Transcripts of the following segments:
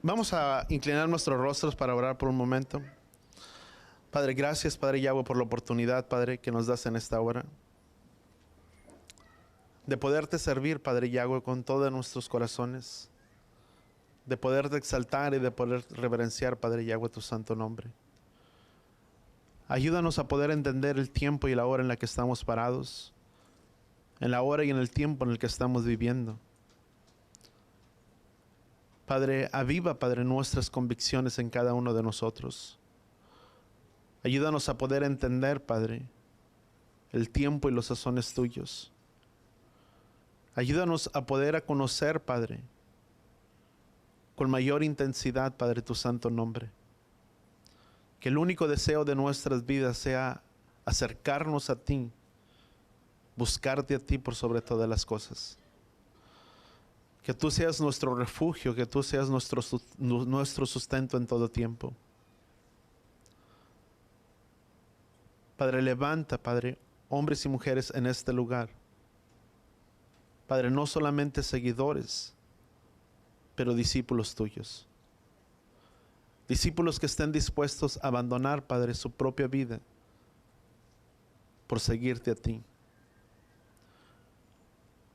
Vamos a inclinar nuestros rostros para orar por un momento. Padre, gracias, Padre Yahweh, por la oportunidad, Padre, que nos das en esta hora de poderte servir, Padre Yahweh, con todos nuestros corazones, de poderte exaltar y de poder reverenciar, Padre Yahweh, tu santo nombre. Ayúdanos a poder entender el tiempo y la hora en la que estamos parados, en la hora y en el tiempo en el que estamos viviendo. Padre, aviva, Padre, nuestras convicciones en cada uno de nosotros. Ayúdanos a poder entender, Padre, el tiempo y los sazones tuyos. Ayúdanos a poder conocer, Padre, con mayor intensidad, Padre, tu santo nombre. Que el único deseo de nuestras vidas sea acercarnos a ti, buscarte a ti por sobre todas las cosas. Que tú seas nuestro refugio, que tú seas nuestro sustento en todo tiempo. Padre, levanta, Padre, hombres y mujeres en este lugar. Padre, no solamente seguidores, pero discípulos tuyos. Discípulos que estén dispuestos a abandonar, Padre, su propia vida por seguirte a ti.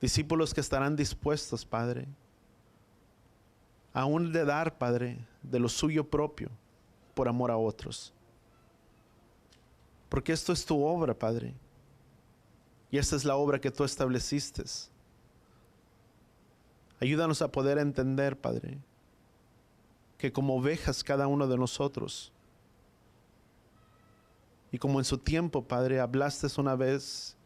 Discípulos que estarán dispuestos, Padre, aún de dar, Padre, de lo suyo propio por amor a otros. Porque esto es tu obra, Padre. Y esta es la obra que tú estableciste. Ayúdanos a poder entender, Padre, que como ovejas cada uno de nosotros, y como en su tiempo, Padre, hablaste una vez,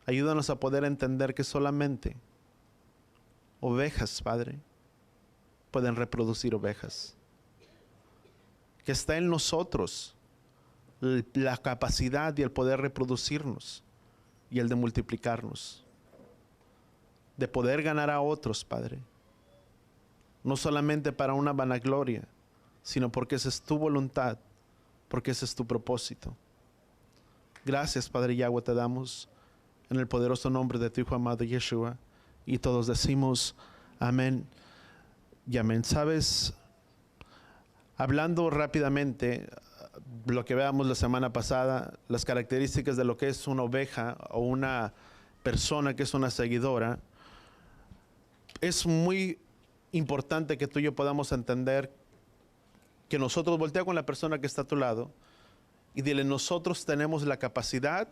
ayúdanos a poder entender que solamente ovejas, Padre, pueden reproducir ovejas. Que está en nosotros la capacidad y el poder reproducirnos y el de multiplicarnos. De poder ganar a otros, Padre. No solamente para una vanagloria, sino porque esa es tu voluntad, porque ese es tu propósito. Gracias, Padre Yahweh, te damos en el poderoso nombre de tu Hijo amado Yeshua. Y todos decimos amén y amén. ¿Sabes? Hablando rápidamente, lo que veamos la semana pasada, las características de lo que es una oveja o una persona que es una seguidora, es muy importante que tú y yo podamos entender que nosotros, voltea con la persona que está a tu lado y dile, nosotros tenemos la capacidad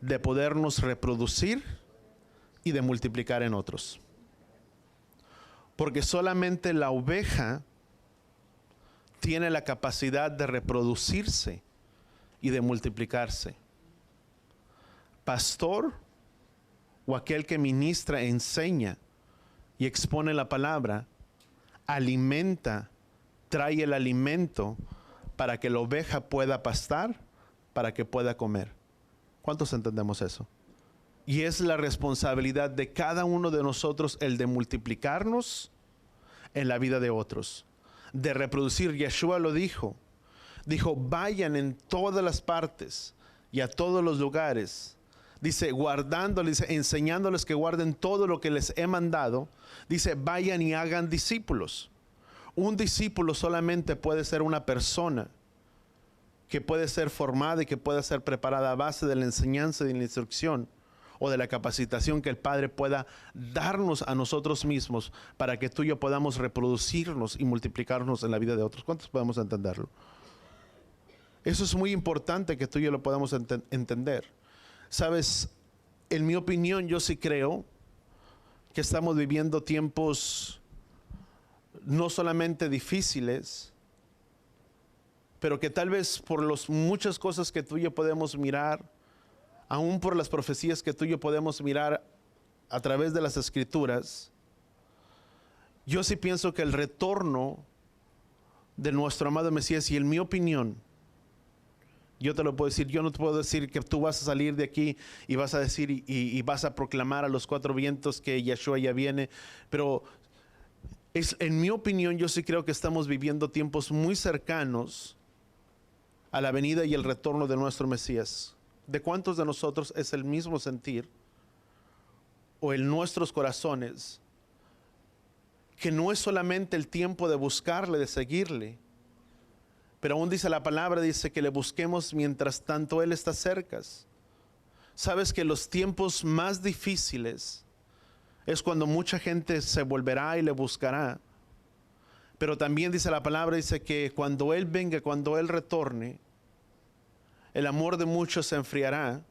de podernos reproducir y de multiplicar en otros. Porque solamente la oveja tiene la capacidad de reproducirse y de multiplicarse. Pastor o aquel que ministra, enseña y expone la palabra, alimenta, trae el alimento para que la oveja pueda pastar, para que pueda comer. ¿Cuántos entendemos eso? Y es la responsabilidad de cada uno de nosotros el de multiplicarnos en la vida de otros, de reproducir. Yeshua lo dijo, vayan en todas las partes y a todos los lugares. Dice, guardándoles, enseñándoles que guarden todo lo que les he mandado. Dice, vayan y hagan discípulos. Un discípulo solamente puede ser una persona que puede ser formada y que puede ser preparada a base de la enseñanza y de la instrucción o de la capacitación que el Padre pueda darnos a nosotros mismos para que tú y yo podamos reproducirnos y multiplicarnos en la vida de otros. ¿Cuántos podemos entenderlo? Eso es muy importante que tú y yo lo podamos entender. Sabes, en mi opinión, yo sí creo que estamos viviendo tiempos no solamente difíciles, pero que tal vez por las muchas cosas que tú y yo podemos mirar, aún por las profecías que tú y yo podemos mirar a través de las Escrituras, yo sí pienso que el retorno de nuestro amado Mesías, y en mi opinión, yo te lo puedo decir, yo no te puedo decir que tú vas a salir de aquí y vas a decir y vas a proclamar a los cuatro vientos que Yeshua ya viene, pero en mi opinión, yo sí creo que estamos viviendo tiempos muy cercanos a la venida y el retorno de nuestro Mesías. ¿De cuántos de nosotros es el mismo sentir o en nuestros corazones que no es solamente el tiempo de buscarle, de seguirle, pero aún dice la palabra, dice que le busquemos mientras tanto Él está cerca. Sabes que los tiempos más difíciles es cuando mucha gente se volverá y le buscará. Pero también dice la palabra, dice que cuando Él venga, cuando Él retorne, el amor de muchos se enfriará.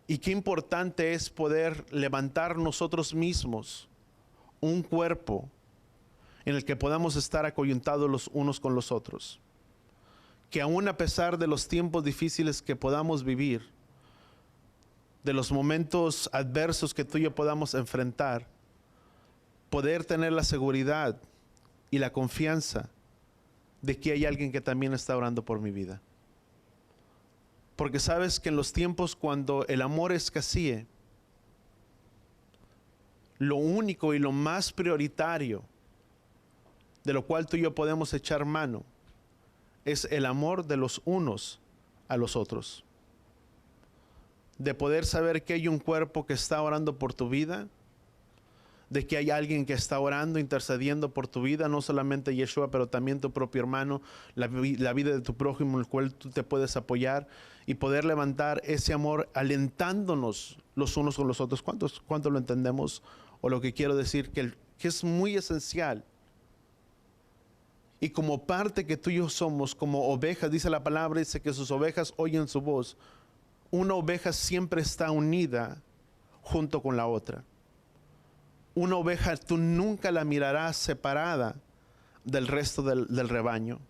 Y qué importante es poder levantar nosotros mismos un cuerpo en el que podamos estar acoyuntados los unos con los otros. Que aún a pesar de los tiempos difíciles que podamos vivir, de los momentos adversos que tú y yo podamos enfrentar, poder tener la seguridad y la confianza de que hay alguien que también está orando por mi vida. Porque sabes que en los tiempos cuando el amor escasee, lo único y lo más prioritario de lo cual tú y yo podemos echar mano es el amor de los unos a los otros. De poder saber que hay un cuerpo que está orando por tu vida, de que hay alguien que está orando, intercediendo por tu vida, no solamente Yeshua, pero también tu propio hermano, la vida de tu prójimo, el cual tú te puedes apoyar y poder levantar ese amor alentándonos los unos con los otros. ¿Cuántos lo entendemos? O lo que quiero decir, que es muy esencial. Y como parte que tú y yo somos, como ovejas, dice la palabra, dice que sus ovejas oyen su voz. Una oveja siempre está unida junto con la otra. Una oveja tú nunca la mirarás separada del resto del rebaño.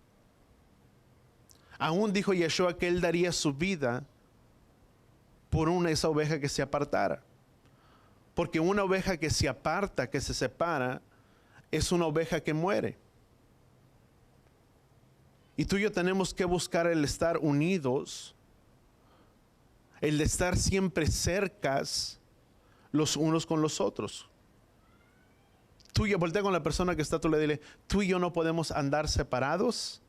Aún dijo Yeshua que Él daría su vida por esa oveja que se apartara. Porque una oveja que se aparta, que se separa, es una oveja que muere. Y tú y yo tenemos que buscar el estar unidos, el de estar siempre cercas los unos con los otros. Tú y yo, voltea con la persona que está, tú le dile, tú y yo no podemos andar separados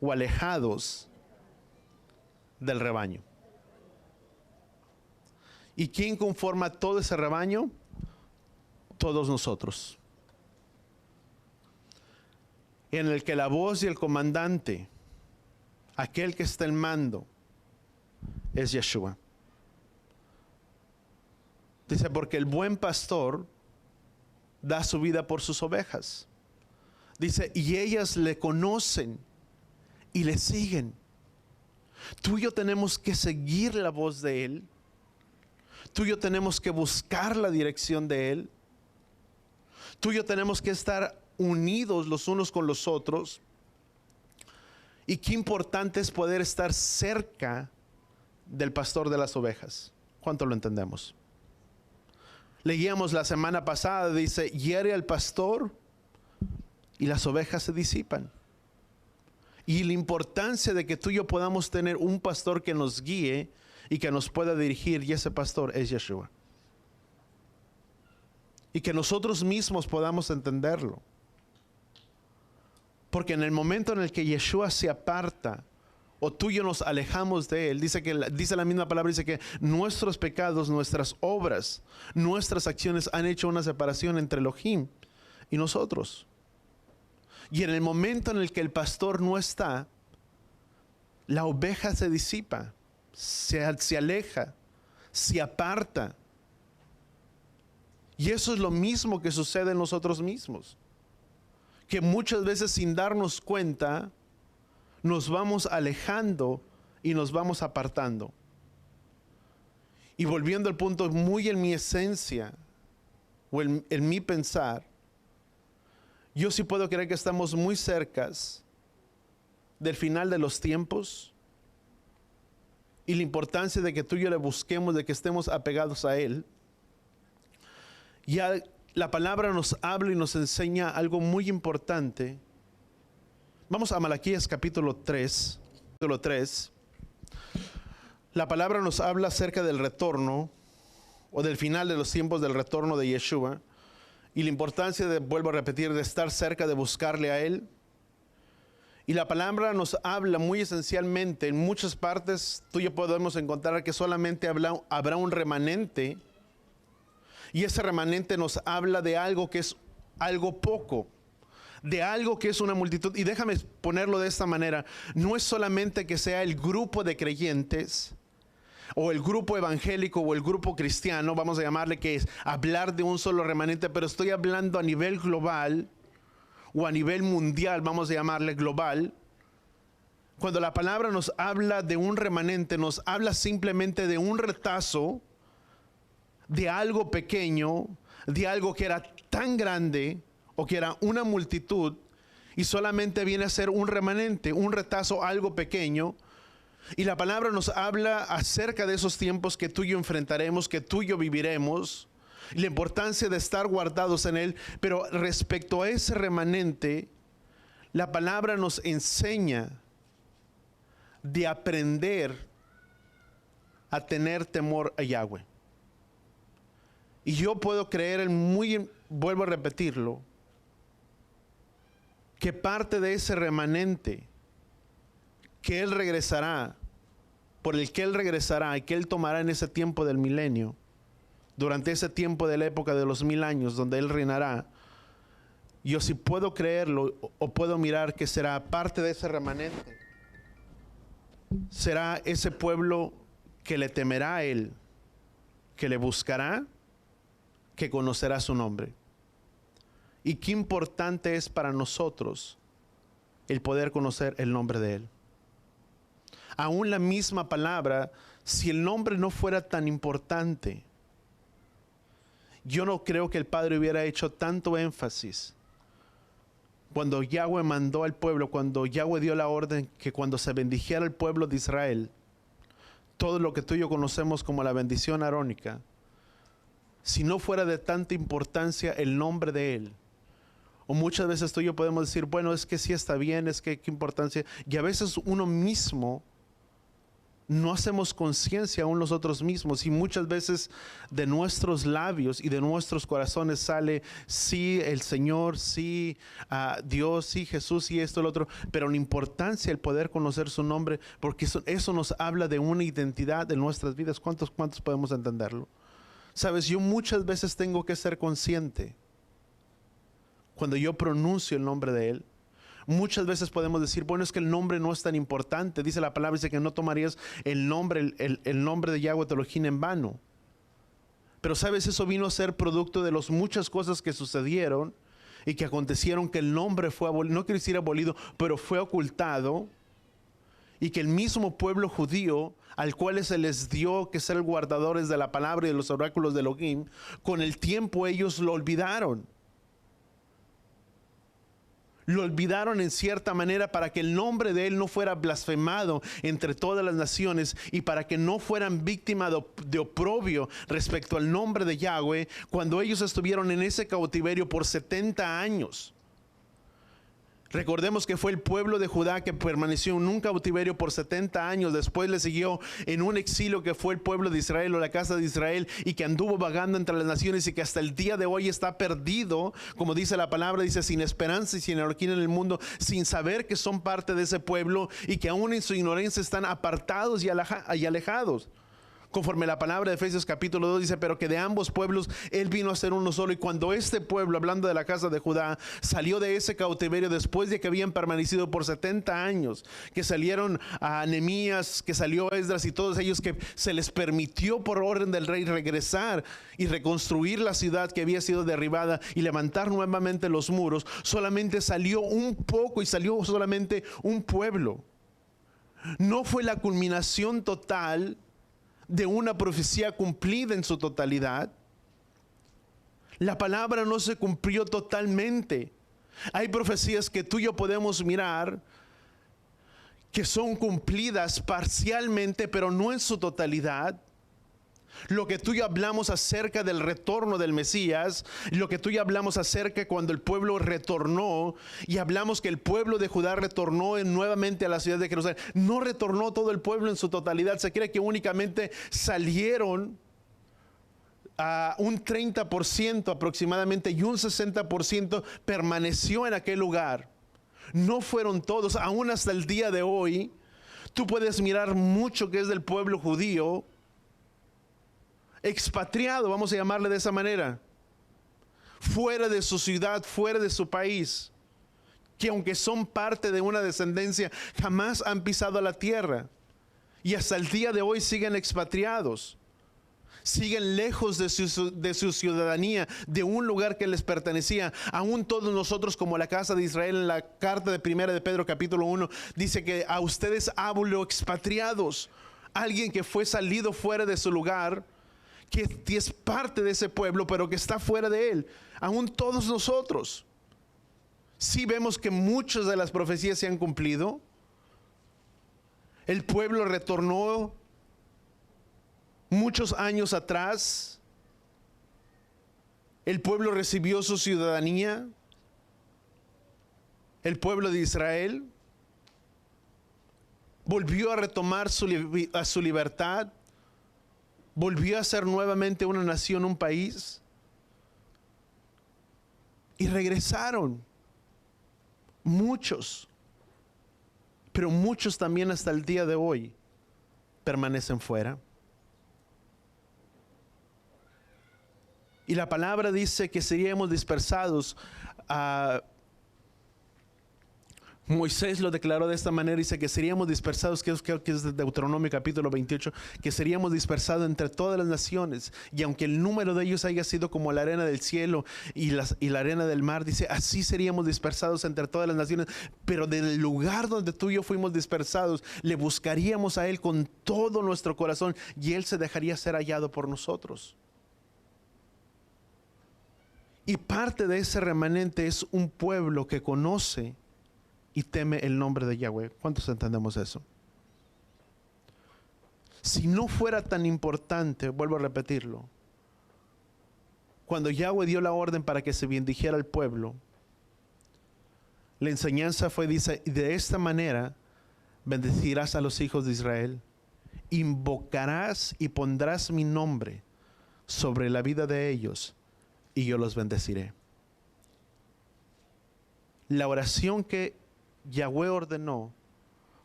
o alejados del rebaño. ¿Y quién conforma todo ese rebaño? Todos nosotros. En el que la voz y el comandante, aquel que está en mando, es Yeshua. Dice, porque el buen pastor da su vida por sus ovejas. Dice, y ellas le conocen y le siguen. Tú y yo tenemos que seguir la voz de Él. Tú y yo tenemos que buscar la dirección de Él. Tú y yo tenemos que estar unidos los unos con los otros. Y qué importante es poder estar cerca del pastor de las ovejas. ¿Cuánto lo entendemos? Leíamos la semana pasada, dice, hiere al pastor y las ovejas se disipan. Y la importancia de que tú y yo podamos tener un pastor que nos guíe y que nos pueda dirigir, y ese pastor es Yeshua. Y que nosotros mismos podamos entenderlo. Porque en el momento en el que Yeshua se aparta, o tú y yo nos alejamos de Él, dice la misma palabra, dice que nuestros pecados, nuestras obras, nuestras acciones han hecho una separación entre Elohim y nosotros. Y en el momento en el que el pastor no está, la oveja se disipa, se aleja, se aparta. Y eso es lo mismo que sucede en nosotros mismos. Que muchas veces sin darnos cuenta, nos vamos alejando y nos vamos apartando. Y volviendo al punto, muy en mi esencia, o en mi pensar, yo sí puedo creer que estamos muy cercas del final de los tiempos y la importancia de que tú y yo le busquemos, de que estemos apegados a Él. Ya la palabra nos habla y nos enseña algo muy importante. Vamos a Malaquías capítulo 3. La palabra nos habla acerca del retorno o del final de los tiempos del retorno de Yeshua y la importancia de, vuelvo a repetir, de estar cerca, de buscarle a Él. Y la palabra nos habla muy esencialmente, en muchas partes tú y yo podemos encontrar que solamente habrá un remanente. Y ese remanente nos habla de algo que es algo poco, de algo que es una multitud. Y déjame ponerlo de esta manera: no es solamente que sea el grupo de creyentes o el grupo evangélico o el grupo cristiano, vamos a llamarle, que es hablar de un solo remanente, pero estoy hablando a nivel global o a nivel mundial, vamos a llamarle global. Cuando la palabra nos habla de un remanente, nos habla simplemente de un retazo de algo pequeño, de algo que era tan grande o que era una multitud, y solamente viene a ser un remanente, un retazo, algo pequeño. Y la palabra nos habla acerca de esos tiempos que tú y yo enfrentaremos, que tú y yo viviremos, y la importancia de estar guardados en él. Pero respecto a ese remanente, la palabra nos enseña de aprender a tener temor a Yahweh. Y yo puedo creer vuelvo a repetirlo, que parte de ese remanente que Él regresará, por el que Él regresará y que Él tomará en ese tiempo del milenio, durante ese tiempo de la época de los 1000 años donde Él reinará, yo sí puedo creerlo o puedo mirar que será parte de ese remanente. Será ese pueblo que le temerá a Él, que le buscará, que conocerá su nombre. Y qué importante es para nosotros el poder conocer el nombre de Él. Aún la misma palabra, si el nombre no fuera tan importante, yo no creo que el Padre hubiera hecho tanto énfasis cuando Yahweh mandó al pueblo, cuando Yahweh dio la orden que cuando se bendijera el pueblo de Israel, todo lo que tú y yo conocemos como la bendición arónica, si no fuera de tanta importancia el nombre de Él. O muchas veces tú y yo podemos decir, bueno, es que sí está bien, es que qué importancia. Y a veces uno mismo no hacemos conciencia aún nosotros mismos, y muchas veces de nuestros labios y de nuestros corazones sale sí el Señor, sí Dios, sí Jesús, sí esto, lo otro, pero la importancia el poder conocer su nombre, porque eso nos habla de una identidad de nuestras vidas. ¿Cuántos podemos entenderlo? Sabes, yo muchas veces tengo que ser consciente cuando yo pronuncio el nombre de Él. Muchas veces podemos decir, bueno, es que el nombre no es tan importante. Dice la palabra, dice que no tomarías el nombre de Yahweh Elohim en vano. Pero sabes, eso vino a ser producto de las muchas cosas que sucedieron y que acontecieron, que el nombre fue abolido, no quiero decir abolido, pero fue ocultado, y que el mismo pueblo judío, al cual se les dio que ser guardadores de la palabra y de los oráculos de Elohim, con el tiempo ellos lo olvidaron. Lo olvidaron en cierta manera para que el nombre de Él no fuera blasfemado entre todas las naciones, y para que no fueran víctimas de oprobio respecto al nombre de Yahweh cuando ellos estuvieron en ese cautiverio por 70 años. Recordemos que fue el pueblo de Judá que permaneció en un cautiverio por 70 años. Después le siguió en un exilio que fue el pueblo de Israel o la casa de Israel, y que anduvo vagando entre las naciones, y que hasta el día de hoy está perdido, como dice la palabra, dice, sin esperanza y sin Elohim en el mundo, sin saber que son parte de ese pueblo, y que aún en su ignorancia están apartados y alejados. Conforme la palabra de Efesios capítulo 2 dice, pero que de ambos pueblos Él vino a ser uno solo. Y cuando este pueblo, hablando de la casa de Judá, salió de ese cautiverio después de que habían permanecido por 70 años, que salieron a Nehemías, que salió Esdras y todos ellos, que se les permitió por orden del rey regresar y reconstruir la ciudad que había sido derribada y levantar nuevamente los muros, solamente salió un poco y salió solamente un pueblo. No fue la culminación total de una profecía cumplida en su totalidad. La palabra no se cumplió totalmente. Hay profecías que tú y yo podemos mirar que son cumplidas parcialmente, pero no en su totalidad. Lo que tú y yo hablamos acerca del retorno del Mesías, lo que tú y yo hablamos acerca cuando el pueblo retornó, y hablamos que el pueblo de Judá retornó nuevamente a la ciudad de Jerusalén. No retornó todo el pueblo en su totalidad. Se cree que únicamente salieron a un 30% aproximadamente, y un 60% permaneció en aquel lugar. No fueron todos. Aún hasta el día de hoy tú puedes mirar mucho que es del pueblo judío expatriado, vamos a llamarle de esa manera, fuera de su ciudad, fuera de su país, que aunque son parte de una descendencia, jamás han pisado la tierra y hasta el día de hoy siguen expatriados. Siguen lejos de su ciudadanía, de un lugar que les pertenecía. Aún todos nosotros, como la casa de Israel, en la carta de primera de Pedro capítulo 1, dice que a ustedes hablo expatriados. Alguien que fue salido fuera de su lugar, que es parte de ese pueblo, pero que está fuera de él. Aún todos nosotros. Sí vemos que muchas de las profecías se han cumplido. El pueblo retornó muchos años atrás. El pueblo recibió su ciudadanía. El pueblo de Israel volvió a retomar su libertad. Volvió a ser nuevamente una nación, un país. Y regresaron. Muchos. Pero muchos también hasta el día de hoy permanecen fuera. Y la palabra dice que seríamos dispersados. Moisés lo declaró de esta manera, dice que seríamos dispersados, que es de Deuteronomio capítulo 28, que seríamos dispersados entre todas las naciones. Y aunque el número de ellos haya sido como la arena del cielo y la arena del mar, dice, así seríamos dispersados entre todas las naciones. Pero del lugar donde tú y yo fuimos dispersados, le buscaríamos a Él con todo nuestro corazón y Él se dejaría ser hallado por nosotros. Y parte de ese remanente es un pueblo que conoce y teme el nombre de Yahweh. ¿Cuántos entendemos eso? Si no fuera tan importante, vuelvo a repetirlo, cuando Yahweh dio la orden para que se bendijera al pueblo, la enseñanza fue, dice, de esta manera bendecirás a los hijos de Israel, invocarás y pondrás mi nombre sobre la vida de ellos y yo los bendeciré. La oración que Yahweh ordenó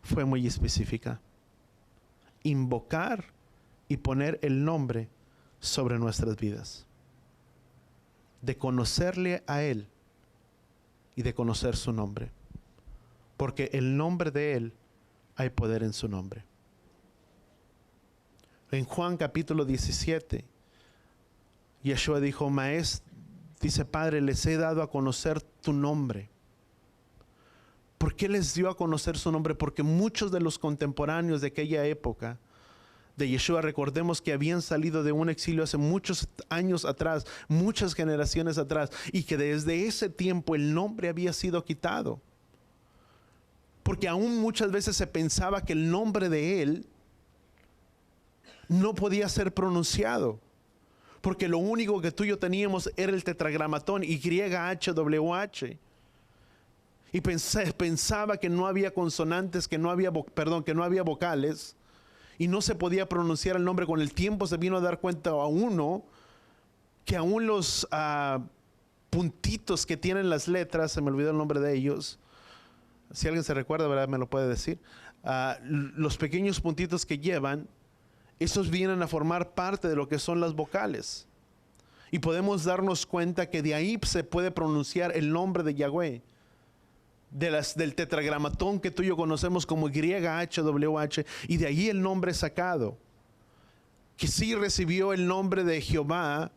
fue muy específica. Invocar y poner el nombre sobre nuestras vidas. De conocerle a Él y de conocer su nombre. Porque el nombre de Él, hay poder en su nombre. En Juan capítulo 17, Yeshua dijo, Maestro, dice, Padre, les he dado a conocer tu nombre. ¿Por qué les dio a conocer su nombre? Porque muchos de los contemporáneos de aquella época de Yeshua, recordemos que habían salido de un exilio hace muchos años atrás, muchas generaciones atrás, y que desde ese tiempo el nombre había sido quitado. Porque aún muchas veces se pensaba que el nombre de Él no podía ser pronunciado. Porque lo único que tú y yo teníamos era el tetragramatón, YHWH. Y pensaba que no había consonantes, que no había vocales, y no se podía pronunciar el nombre. Con el tiempo se vino a dar cuenta a uno que aún los puntitos que tienen las letras, se me olvidó el nombre de ellos, si alguien se recuerda, ¿verdad? Me lo puede decir. Los pequeños puntitos que llevan, esos vienen a formar parte de lo que son las vocales. Y podemos darnos cuenta que de ahí se puede pronunciar el nombre de Yahweh. Del tetragramatón que tú y yo conocemos como YHWH, y de ahí el nombre sacado, que sí recibió el nombre de Jehová,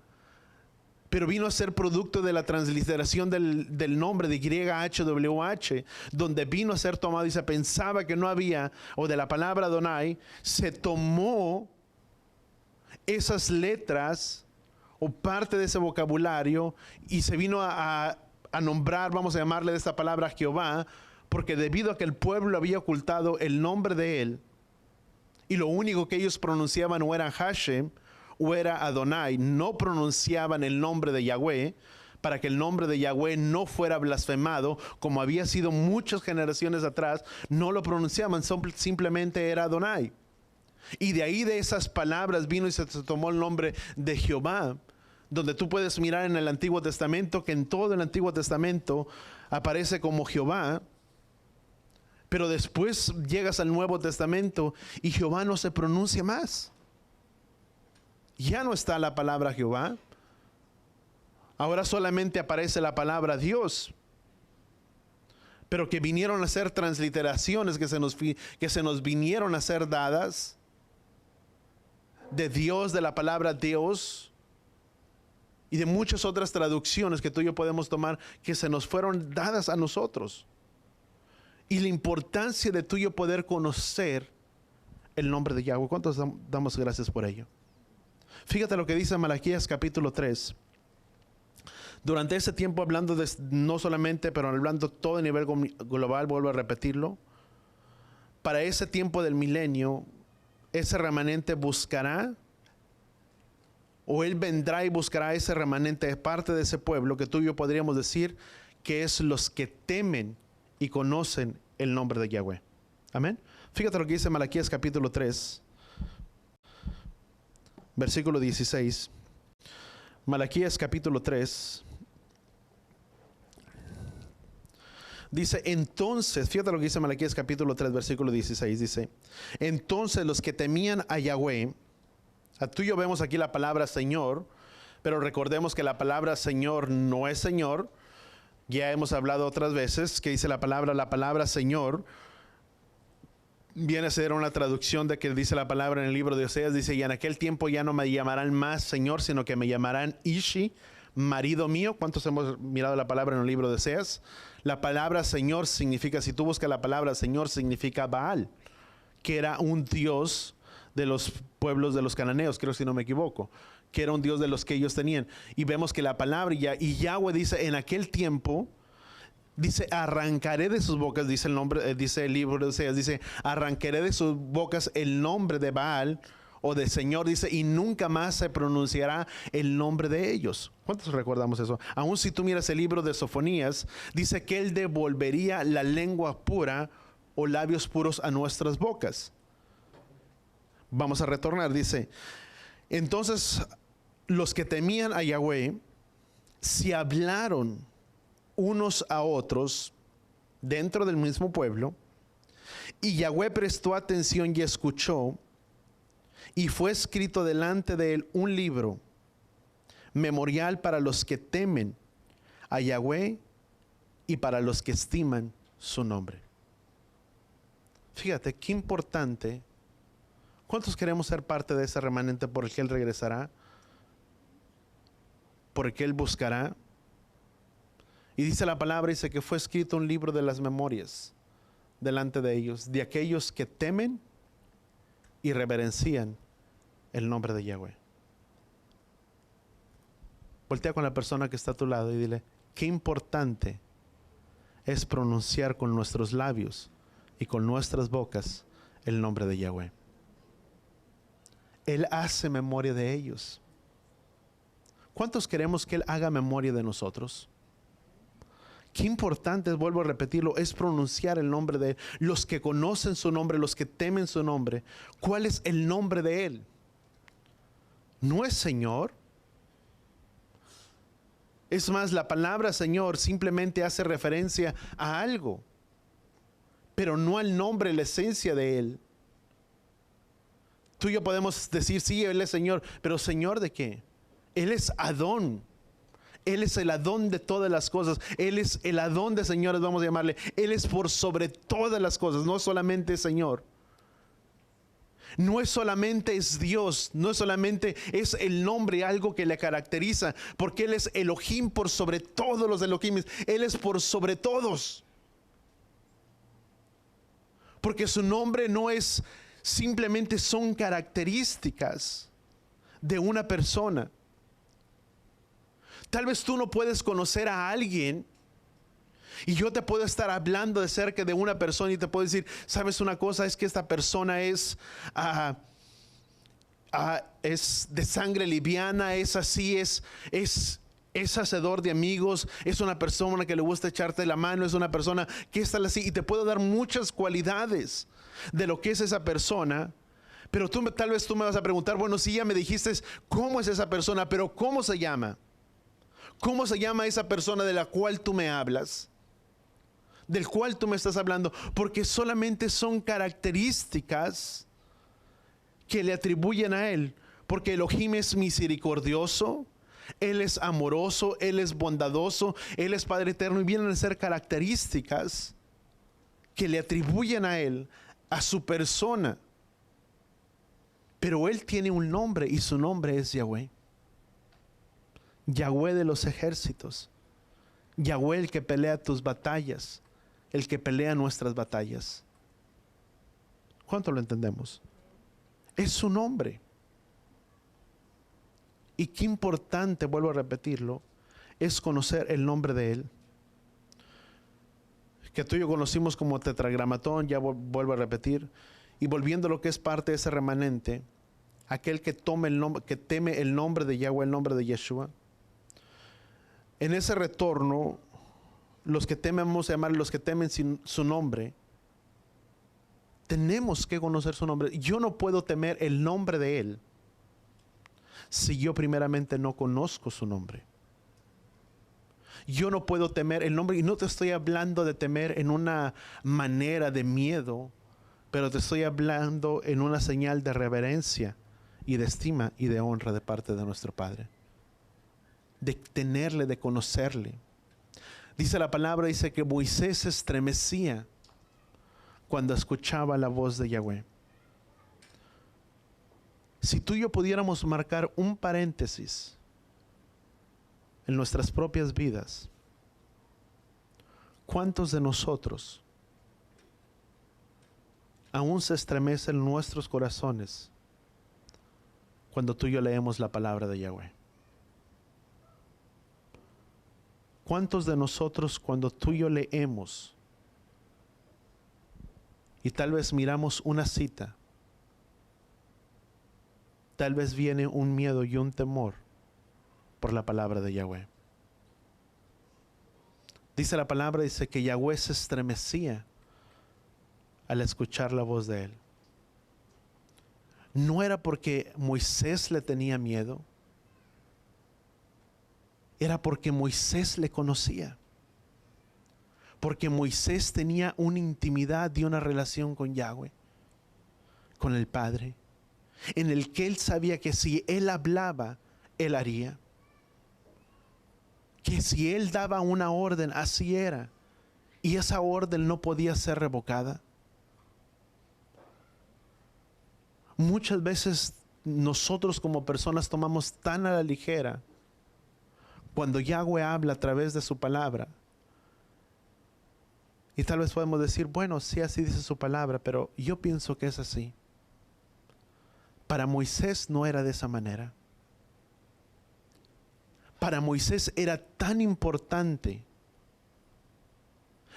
pero vino a ser producto de la transliteración del nombre de YHWH, donde vino a ser tomado y se pensaba que no había, o de la palabra Adonai, se tomó esas letras o parte de ese vocabulario y se vino a nombrar, vamos a llamarle de esta palabra Jehová, porque debido a que el pueblo había ocultado el nombre de Él, y lo único que ellos pronunciaban o era Hashem o era Adonai, no pronunciaban el nombre de Yahweh, para que el nombre de Yahweh no fuera blasfemado, como había sido muchas generaciones atrás, no lo pronunciaban, simplemente era Adonai. Y de ahí, de esas palabras, vino y se tomó el nombre de Jehová, donde tú puedes mirar en el Antiguo Testamento que en todo el Antiguo Testamento aparece como Jehová, pero después llegas al Nuevo Testamento y Jehová no se pronuncia más. Ya no está la palabra Jehová. Ahora solamente aparece la palabra Dios. Pero que vinieron a ser transliteraciones que se nos vinieron a ser dadas de Dios, de la palabra Dios, y de muchas otras traducciones que tú y yo podemos tomar que se nos fueron dadas a nosotros. Y la importancia de tú y yo poder conocer el nombre de Yahweh. ¿Cuántos damos gracias por ello? Fíjate lo que dice Malaquías capítulo 3. Durante ese tiempo, hablando de, no solamente, pero hablando todo a nivel global, vuelvo a repetirlo, para ese tiempo del milenio, ese remanente buscará, o él vendrá y buscará ese remanente de parte de ese pueblo, que tú y yo podríamos decir que es los que temen y conocen el nombre de Yahweh. Amén. Fíjate lo que dice Malaquías capítulo 3, versículo 16. Malaquías capítulo 3. Dice, entonces, fíjate lo que dice Malaquías capítulo 3, versículo 16, dice, entonces los que temían a Yahweh, tú y yo vemos aquí la palabra Señor, pero recordemos que la palabra Señor no es Señor. Ya hemos hablado otras veces que dice la palabra Señor, viene a ser una traducción de que dice la palabra en el libro de Oseas, dice, y en aquel tiempo ya no me llamarán más Señor, sino que me llamarán Ishi, marido mío. ¿Cuántos hemos mirado la palabra en el libro de Oseas? La palabra Señor significa, si tú buscas la palabra Señor, significa Baal, que era un dios de los pueblos de los cananeos, creo si no me equivoco, que era un dios de los que ellos tenían. Y vemos que la palabra, y Yahweh dice, en aquel tiempo, dice, arrancaré de sus bocas, dice el nombre, dice el libro de Oseas, dice, arrancaré de sus bocas el nombre de Baal, o de Señor, dice, y nunca más se pronunciará el nombre de ellos. ¿Cuántos recordamos eso? Aún si tú miras el libro de Sofonías, dice que Él devolvería la lengua pura o labios puros a nuestras bocas. Vamos a retornar, dice, entonces los que temían a Yahweh, si hablaron unos a otros dentro del mismo pueblo, y Yahweh prestó atención y escuchó, y fue escrito delante de él un libro, memorial para los que temen a Yahweh y para los que estiman su nombre. Fíjate qué importante. ¿Cuántos queremos ser parte de ese remanente por el que Él regresará? Por el que Él buscará. Y dice la palabra, dice que fue escrito un libro de las memorias delante de ellos, de aquellos que temen y reverencian el nombre de Yahweh. Voltea con la persona que está a tu lado y dile, qué importante es pronunciar con nuestros labios y con nuestras bocas el nombre de Yahweh. Él hace memoria de ellos. ¿Cuántos queremos que Él haga memoria de nosotros? Qué importante, vuelvo a repetirlo, es pronunciar el nombre de Él. Los que conocen su nombre, los que temen su nombre. ¿Cuál es el nombre de Él? ¿No es Señor? Es más, la palabra Señor simplemente hace referencia a algo, pero no al nombre, la esencia de Él. Tú y yo podemos decir, sí, Él es Señor, pero ¿Señor de qué? Él es Adón. Él es el Adón de todas las cosas. Él es el Adón de señores, vamos a llamarle. Él es por sobre todas las cosas, no solamente Señor. No es solamente es Dios, no es solamente es el nombre, algo que le caracteriza, porque Él es Elohim por sobre todos los Elohims. Él es por sobre todos. Porque su nombre no es simplemente, son características de una persona. Tal vez tú no puedes conocer a alguien y yo te puedo estar hablando de cerca de una persona y te puedo decir, ¿sabes una cosa? Es que esta persona es de sangre liviana, es así, es hacedor de amigos, es una persona que le gusta echarte la mano, es una persona que está así, y te puedo dar muchas cualidades de lo que es esa persona. Pero tal vez tú me vas a preguntar, bueno, si ya me dijiste cómo es esa persona, pero ¿cómo se llama? ¿Cómo se llama esa persona de la cual tú me hablas? Del cual tú me estás hablando, porque solamente son características que le atribuyen a Él, Porque Elohim es misericordioso, Él es amoroso, Él es bondadoso, Él es Padre eterno, y vienen a ser características que le atribuyen a Él, a su persona. Pero Él tiene un nombre y su nombre es Yahweh. Yahweh de los ejércitos. Yahweh, el que pelea tus batallas, el que pelea nuestras batallas. ¿Cuánto lo entendemos? Es su nombre. Y qué importante, vuelvo a repetirlo, es conocer el nombre de Él. Que tú y yo conocimos como tetragramatón, ya vuelvo a repetir. Y volviendo a lo que es parte de ese remanente, aquel que tome el nombre, que teme el nombre de Yahweh, el nombre de Yeshua. En ese retorno, los que temen, vamos a llamar los que temen su nombre, tenemos que conocer su nombre. Yo no puedo temer el nombre de Él si yo primeramente no conozco su nombre. Yo no puedo temer el nombre, y no te estoy hablando de temer en una manera de miedo, pero te estoy hablando en una señal de reverencia y de estima y de honra de parte de nuestro Padre. De tenerle, de conocerle. Dice la palabra, dice que Moisés se estremecía cuando escuchaba la voz de Yahweh. Si tú y yo pudiéramos marcar un paréntesis en nuestras propias vidas, ¿cuántos de nosotros aún se estremecen nuestros corazones cuando tú y yo leemos la palabra de Yahweh? ¿Cuántos de nosotros cuando tú y yo leemos y tal vez miramos una cita, tal vez viene un miedo y un temor por la palabra de Yahweh? Dice la palabra, dice que Yahweh se estremecía al escuchar la voz de Él. No era porque Moisés le tenía miedo, era porque Moisés le conocía. Porque Moisés tenía una intimidad y una relación con Yahweh, con el Padre, en el que él sabía que si él hablaba, él haría. Que si él daba una orden, así era. Y esa orden no podía ser revocada. Muchas veces nosotros como personas tomamos tan a la ligera cuando Yahweh habla a través de su palabra. Y tal vez podemos decir, bueno, sí, así dice su palabra, pero yo pienso que es así. Para Moisés no era de esa manera. Para Moisés era tan importante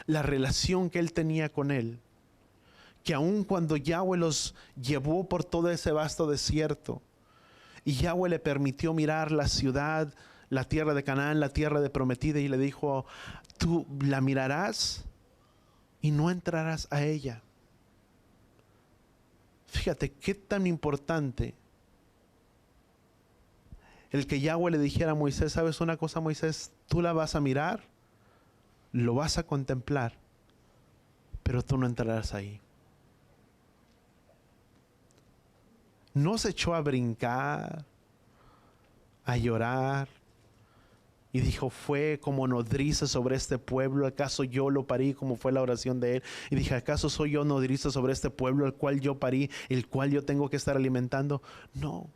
la relación que él tenía con él, que aun cuando Yahweh los llevó por todo ese vasto desierto, y Yahweh le permitió mirar la ciudad, la tierra de Canaán, la tierra de prometida, y le dijo, tú la mirarás y no entrarás a ella. Fíjate qué tan importante el que Yahweh le dijera a Moisés, ¿sabes una cosa, Moisés? Tú la vas a mirar, lo vas a contemplar, pero tú no entrarás ahí. No se echó a brincar, a llorar, y dijo, fue como nodriza sobre este pueblo, ¿acaso yo lo parí? Como fue la oración de él. Y dije, ¿acaso soy yo nodriza sobre este pueblo, el cual yo parí, el cual yo tengo que estar alimentando? No.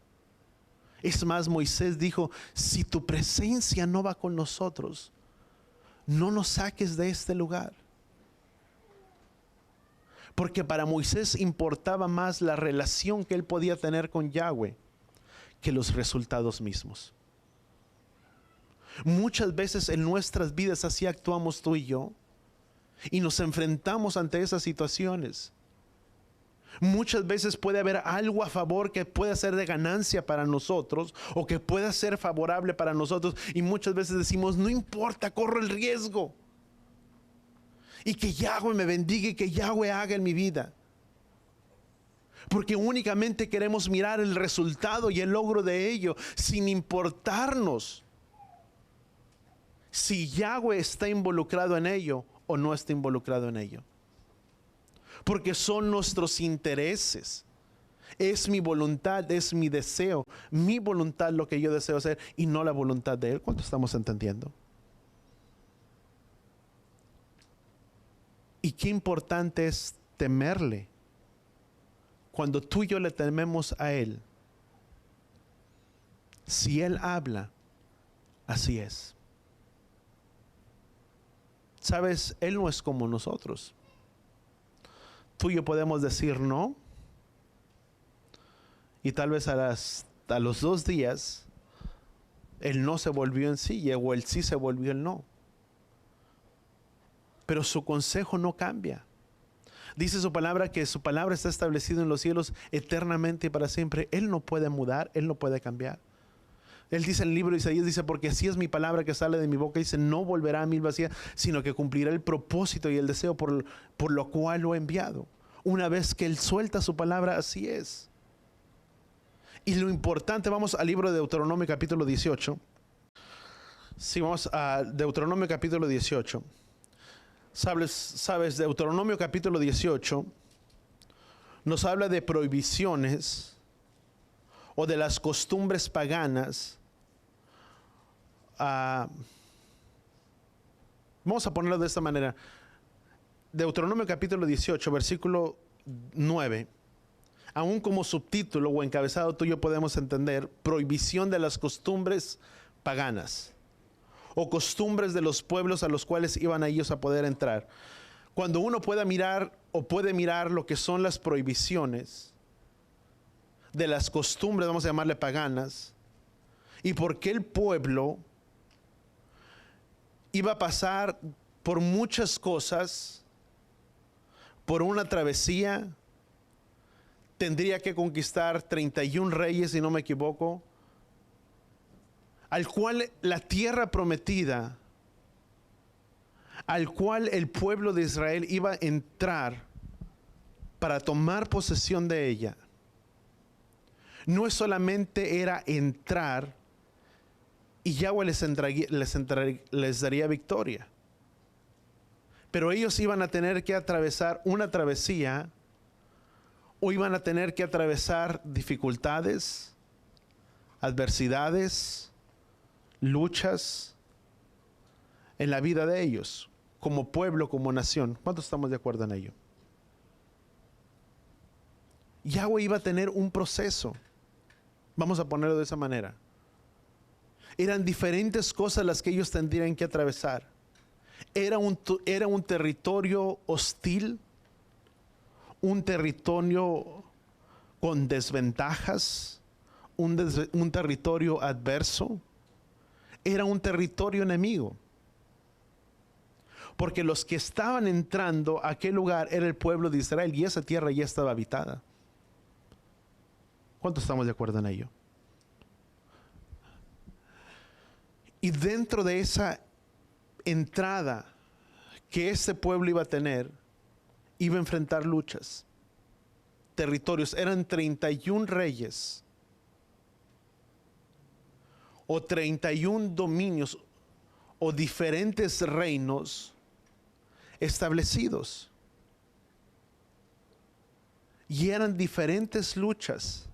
Es más, Moisés dijo, si tu presencia no va con nosotros, no nos saques de este lugar. Porque para Moisés importaba más la relación que él podía tener con Yahweh que los resultados mismos. Muchas veces en nuestras vidas así actuamos tú y yo, y nos enfrentamos ante esas situaciones. Muchas veces puede haber algo a favor que pueda ser de ganancia para nosotros, o que pueda ser favorable para nosotros, y muchas veces decimos, no importa, corro el riesgo, y que Yahweh me bendiga y que Yahweh haga en mi vida. Porque únicamente queremos mirar el resultado y el logro de ello, sin importarnos si Yahweh está involucrado en ello o no está involucrado en ello. Porque son nuestros intereses Es mi voluntad, es mi deseo, mi voluntad lo que yo deseo hacer y no la voluntad de Él. ¿Cuánto estamos entendiendo? Y qué importante es temerle. Cuando tú y yo le tememos a Él, si Él habla, así es. Sabes, Él no es como nosotros. Tú y yo podemos decir no, y tal vez a los 2 días el no se volvió en sí, o el sí se volvió el no. Pero su consejo no cambia. Dice su palabra que su palabra está establecida en los cielos eternamente y para siempre. Él no puede mudar, Él no puede cambiar. Él dice en el libro de Isaías, dice, porque así es mi palabra que sale de mi boca, dice, no volverá a mí vacía, sino que cumplirá el propósito y el deseo por lo cual lo he enviado. Una vez que Él suelta su palabra, así es. Y lo importante, vamos al libro de Deuteronomio capítulo 18. Sí, vamos a Deuteronomio capítulo 18. Sabes, Deuteronomio capítulo 18 nos habla de prohibiciones o de las costumbres paganas. Vamos a ponerlo de esta manera. Deuteronomio capítulo 18, versículo 9. Aún como subtítulo o encabezado tuyo podemos entender prohibición de las costumbres paganas o costumbres de los pueblos a los cuales iban ellos a poder entrar. Cuando uno puede mirar lo que son las prohibiciones de las costumbres, vamos a llamarle paganas, y por qué el pueblo iba a pasar por muchas cosas, por una travesía, tendría que conquistar 31 reyes, si no me equivoco, al cual la tierra prometida, al cual el pueblo de Israel iba a entrar para tomar posesión de ella. No solamente era entrar y Yahweh les daría victoria, pero ellos iban a tener que atravesar una travesía, o iban a tener que atravesar dificultades, adversidades, luchas en la vida de ellos, como pueblo, como nación. ¿Cuántos estamos de acuerdo en ello? Yahweh iba a tener un proceso, vamos a ponerlo de esa manera. Eran diferentes cosas las que ellos tendrían que atravesar. Era un territorio hostil, un territorio con desventajas, un territorio adverso. Era un territorio enemigo, porque los que estaban entrando a aquel lugar era el pueblo de Israel y esa tierra ya estaba habitada. ¿Cuántos estamos de acuerdo en ello? Y dentro de esa entrada que este pueblo iba a tener, iba a enfrentar luchas, territorios. Eran 31 reyes o 31 dominios o diferentes reinos establecidos. Y eran diferentes luchas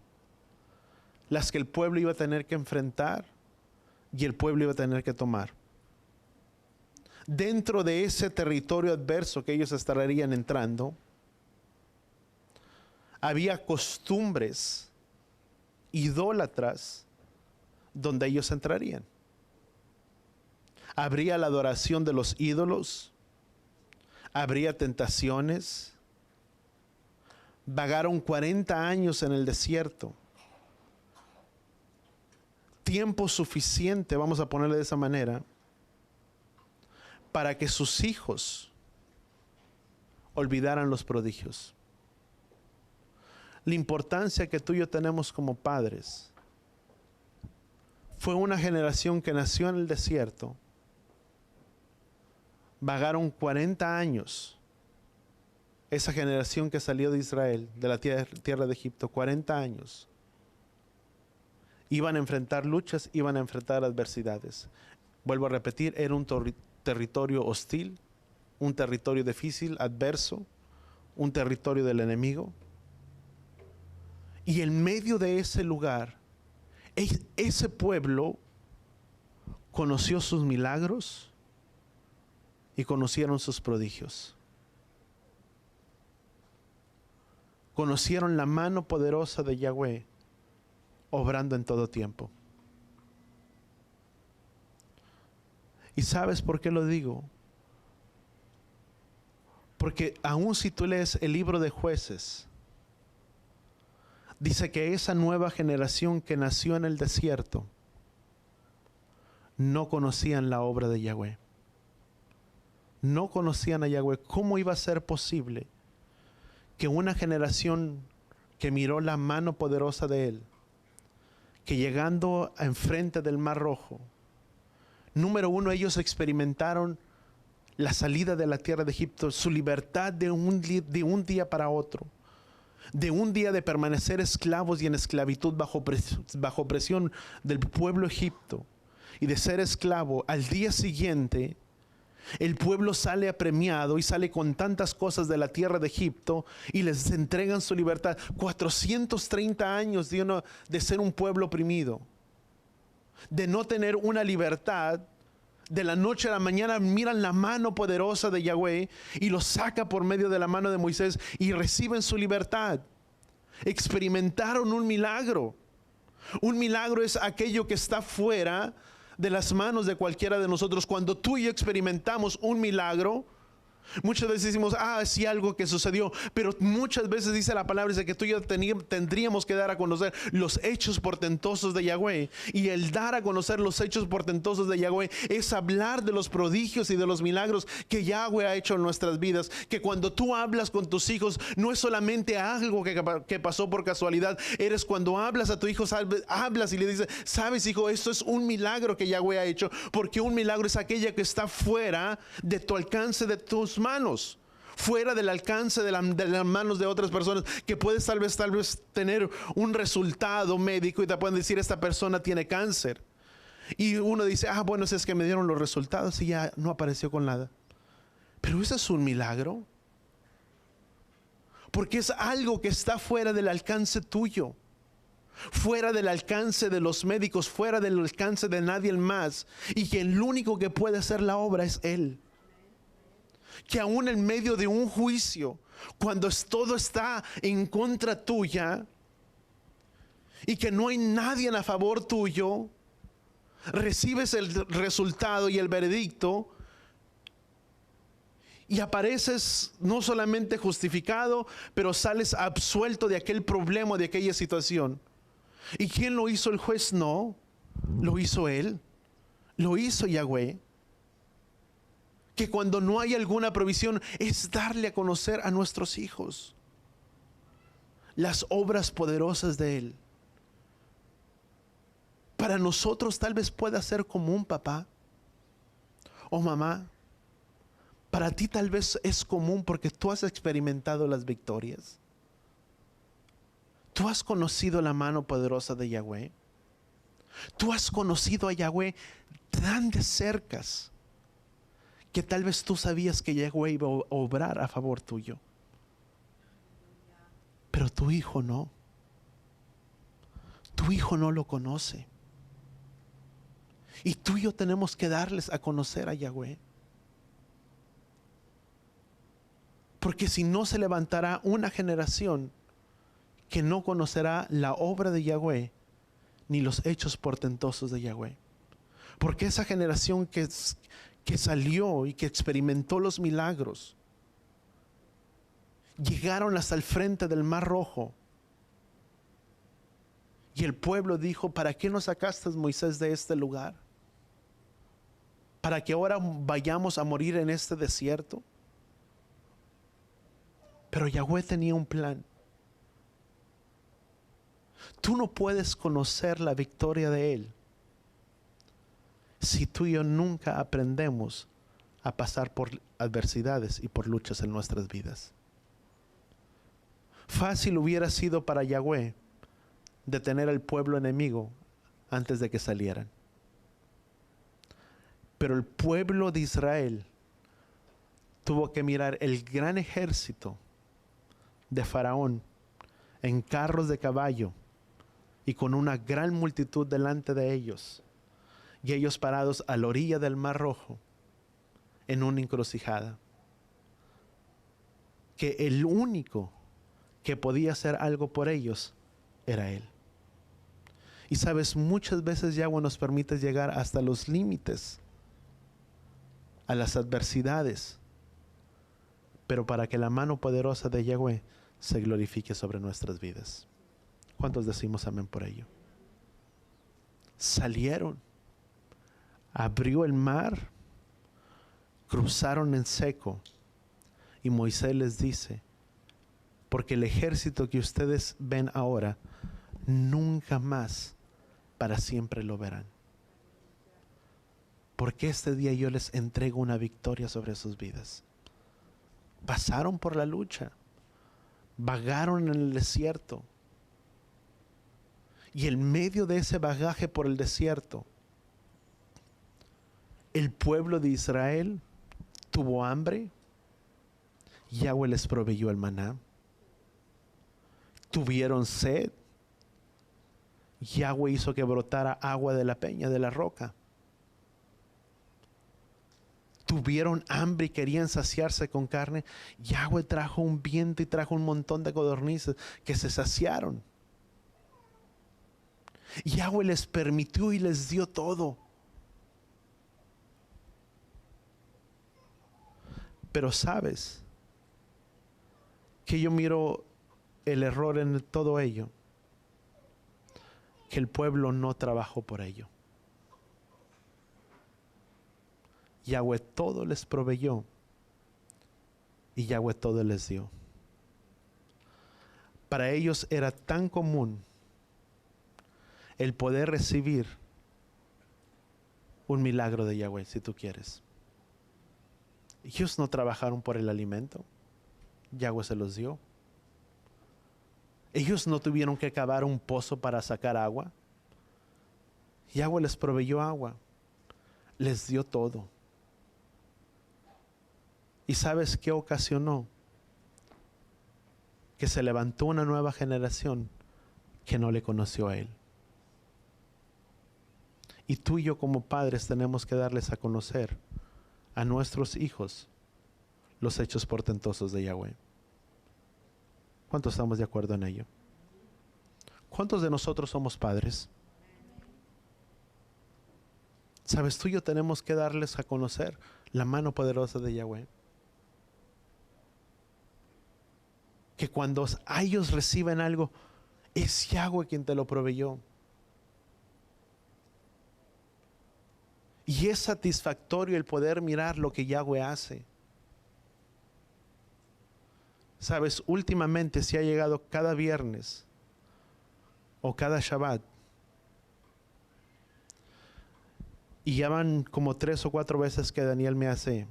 las que el pueblo iba a tener que enfrentar y el pueblo iba a tener que tomar. Dentro de ese territorio adverso que ellos estarían entrando, había costumbres idólatras donde ellos entrarían. Habría la adoración de los ídolos, habría tentaciones. Vagaron 40 años en el desierto. Tiempo suficiente, vamos a ponerle de esa manera, para que sus hijos olvidaran los prodigios. La importancia que tú y yo tenemos como padres. Fue una generación que nació en el desierto. Vagaron 40 años. Esa generación que salió de Israel, de la tierra de Egipto, 40 años. Iban a enfrentar luchas, iban a enfrentar adversidades. Vuelvo a repetir, era un territorio hostil, un territorio difícil, adverso, un territorio del enemigo. Y en medio de ese lugar, ese pueblo conoció sus milagros y conocieron sus prodigios. Conocieron la mano poderosa de Yahweh obrando en todo tiempo. ¿Y sabes por qué lo digo? Porque aun si tú lees el libro de Jueces, dice que esa nueva generación que nació en el desierto no conocían la obra de Yahweh. No conocían a Yahweh. ¿Cómo iba a ser posible que una generación que miró la mano poderosa de Él, que llegando enfrente del Mar Rojo, número uno, ellos experimentaron la salida de la tierra de Egipto, su libertad de un día para otro, de un día de permanecer esclavos y en esclavitud bajo presión del pueblo egipto, y de ser esclavo, al día siguiente el pueblo sale apremiado y sale con tantas cosas de la tierra de Egipto y les entregan su libertad. 430 años de ser un pueblo oprimido, de no tener una libertad. De la noche a la mañana miran la mano poderosa de Yahweh y los saca por medio de la mano de Moisés y reciben su libertad. Experimentaron un milagro. Un milagro es aquello que está fuera de las manos de cualquiera de nosotros. Cuando tú y yo experimentamos un milagro, muchas veces decimos, sí, algo que sucedió, pero muchas veces dice la palabra, dice que tú y yo tendríamos que dar a conocer los hechos portentosos de Yahweh. Y el dar a conocer los hechos portentosos de Yahweh es hablar de los prodigios y de los milagros que Yahweh ha hecho en nuestras vidas. Que cuando tú hablas con tus hijos, no es solamente algo que pasó por casualidad. Eres cuando hablas a tu hijo, hablas y le dices, sabes, hijo, esto es un milagro que Yahweh ha hecho. Porque un milagro es aquella que está fuera de tu alcance, de tus manos, fuera del alcance de las manos de otras personas, que puedes tal vez tener un resultado médico y te pueden decir, esta persona tiene cáncer, y uno dice, bueno, es que me dieron los resultados y ya no apareció con nada. Pero eso es un milagro, porque es algo que está fuera del alcance tuyo, fuera del alcance de los médicos, fuera del alcance de nadie más, y que el único que puede hacer la obra es Él. Que aún en medio de un juicio, cuando todo está en contra tuya y que no hay nadie a favor tuyo, recibes el resultado y el veredicto y apareces no solamente justificado, pero sales absuelto de aquel problema, de aquella situación. ¿Y quién lo hizo? El juez. No, lo hizo Él, lo hizo Yahweh. Que cuando no hay alguna provisión es darle a conocer a nuestros hijos las obras poderosas de Él. Para nosotros tal vez pueda ser como un papá o mamá. Para ti tal vez es común porque tú has experimentado las victorias. Tú has conocido la mano poderosa de Yahweh. Tú has conocido a Yahweh tan de cerca que tal vez tú sabías que Yahweh iba a obrar a favor tuyo. Pero tu hijo no. Tu hijo no lo conoce. Y tú y yo tenemos que darles a conocer a Yahweh. Porque si no, se levantará una generación que no conocerá la obra de Yahweh ni los hechos portentosos de Yahweh. Porque esa generación que salió y que experimentó los milagros, llegaron hasta el frente del Mar Rojo. Y el pueblo dijo, ¿para qué nos sacaste, Moisés, de este lugar? ¿Para que ahora vayamos a morir en este desierto? Pero Yahweh tenía un plan. Tú no puedes conocer la victoria de Él si tú y yo nunca aprendemos a pasar por adversidades y por luchas en nuestras vidas. Fácil hubiera sido para Yahweh detener al pueblo enemigo antes de que salieran. Pero el pueblo de Israel tuvo que mirar el gran ejército de Faraón en carros de caballo y con una gran multitud delante de ellos, y ellos parados a la orilla del Mar Rojo en una encrucijada, que el único que podía hacer algo por ellos era Él. Y sabes, muchas veces Yahweh nos permite llegar hasta los límites, a las adversidades, pero para que la mano poderosa de Yahweh se glorifique sobre nuestras vidas. ¿Cuántos decimos amén por ello? Salieron, abrió el mar, cruzaron en seco, y Moisés les dice: porque el ejército que ustedes ven ahora, nunca más para siempre lo verán. Porque este día yo les entrego una victoria sobre sus vidas. Pasaron por la lucha, vagaron en el desierto, y en medio de ese bagaje por el desierto, el pueblo de Israel tuvo hambre. Yahweh les proveyó el maná. Tuvieron sed. Yahweh hizo que brotara agua de la peña, de la roca. Tuvieron hambre y querían saciarse con carne. Yahweh trajo un viento y trajo un montón de codornices que se saciaron. Yahweh les permitió y les dio todo. Pero sabes que yo miro el error en todo ello, que el pueblo no trabajó por ello. Yahweh todo les proveyó y Yahweh todo les dio. Para ellos era tan común el poder recibir un milagro de Yahweh, si tú quieres. Ellos no trabajaron por el alimento, Yahweh se los dio. Ellos no tuvieron que cavar un pozo para sacar agua. Yahweh les proveyó agua, les dio todo. ¿Y sabes qué ocasionó? Que se levantó una nueva generación que no le conoció a Él. Y tú y yo como padres tenemos que darles a conocer a nuestros hijos los hechos portentosos de Yahweh. ¿Cuántos estamos de acuerdo en ello? ¿Cuántos de nosotros somos padres? Sabes, tú y yo tenemos que darles a conocer la mano poderosa de Yahweh. Que cuando ellos reciben algo, es Yahweh quien te lo proveyó. Y es satisfactorio el poder mirar lo que Yahweh hace. Sabes, últimamente se ha llegado cada viernes o cada Shabbat, y ya van como 3 o 4 veces que Daniel me hace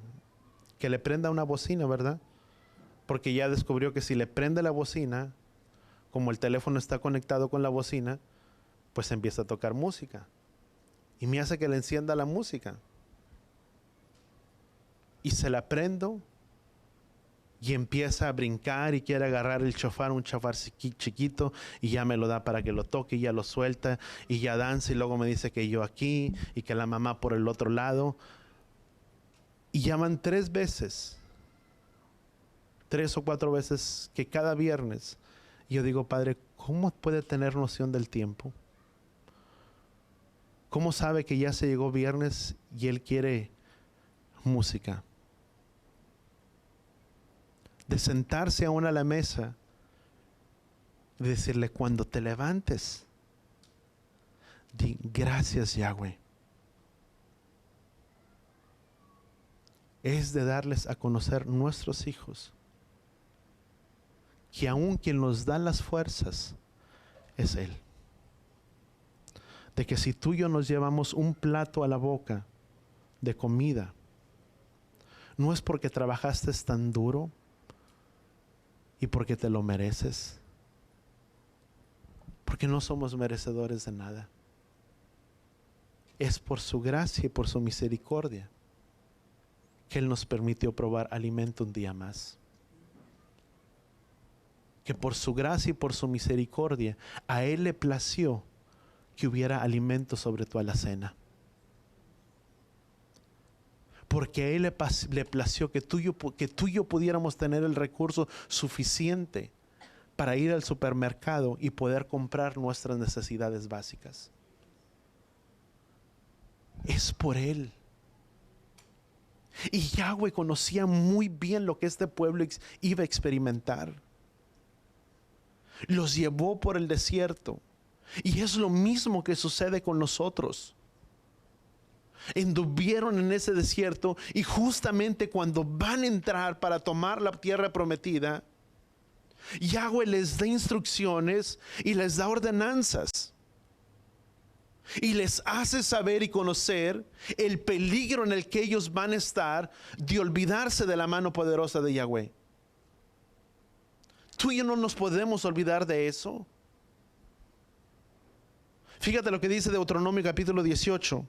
que le prenda una bocina, ¿verdad? Porque ya descubrió que si le prende la bocina, como el teléfono está conectado con la bocina, pues empieza a tocar música. Y me hace que le encienda la música. Y se la prendo y empieza a brincar y quiere agarrar el shofar, un shofar chiquito, y ya me lo da para que lo toque y ya lo suelta y ya danza, y luego me dice que yo aquí y que la mamá por el otro lado. Y llaman 3 veces, 3 o 4 veces, que cada viernes. Y yo digo: Padre, ¿cómo puede tener noción del tiempo? ¿Cómo sabe que ya se llegó viernes y Él quiere música? De sentarse aún a la mesa y decirle: cuando te levantes, di gracias, Yahweh. Es de darles a conocer nuestros hijos que aún quien nos da las fuerzas es Él. De que si tú y yo nos llevamos un plato a la boca de comida, no es porque trabajaste tan duro y porque te lo mereces, porque no somos merecedores de nada. Es por su gracia y por su misericordia que Él nos permitió probar alimento un día más. que por su gracia y por su misericordia, a Él le plació que hubiera alimento sobre tu alacena. Porque a Él le plació que tú y yo pudiéramos tener el recurso suficiente para ir al supermercado y poder comprar nuestras necesidades básicas. Es por Él. Y Yahweh conocía muy bien lo que este pueblo iba a experimentar. Los llevó por el desierto. Y es lo mismo que sucede con nosotros. Anduvieron en ese desierto y justamente cuando van a entrar para tomar la tierra prometida, Yahweh les da instrucciones y les da ordenanzas. Y les hace saber y conocer el peligro en el que ellos van a estar de olvidarse de la mano poderosa de Yahweh. Tú y yo no nos podemos olvidar de eso. Fíjate lo que dice Deuteronomio capítulo 18.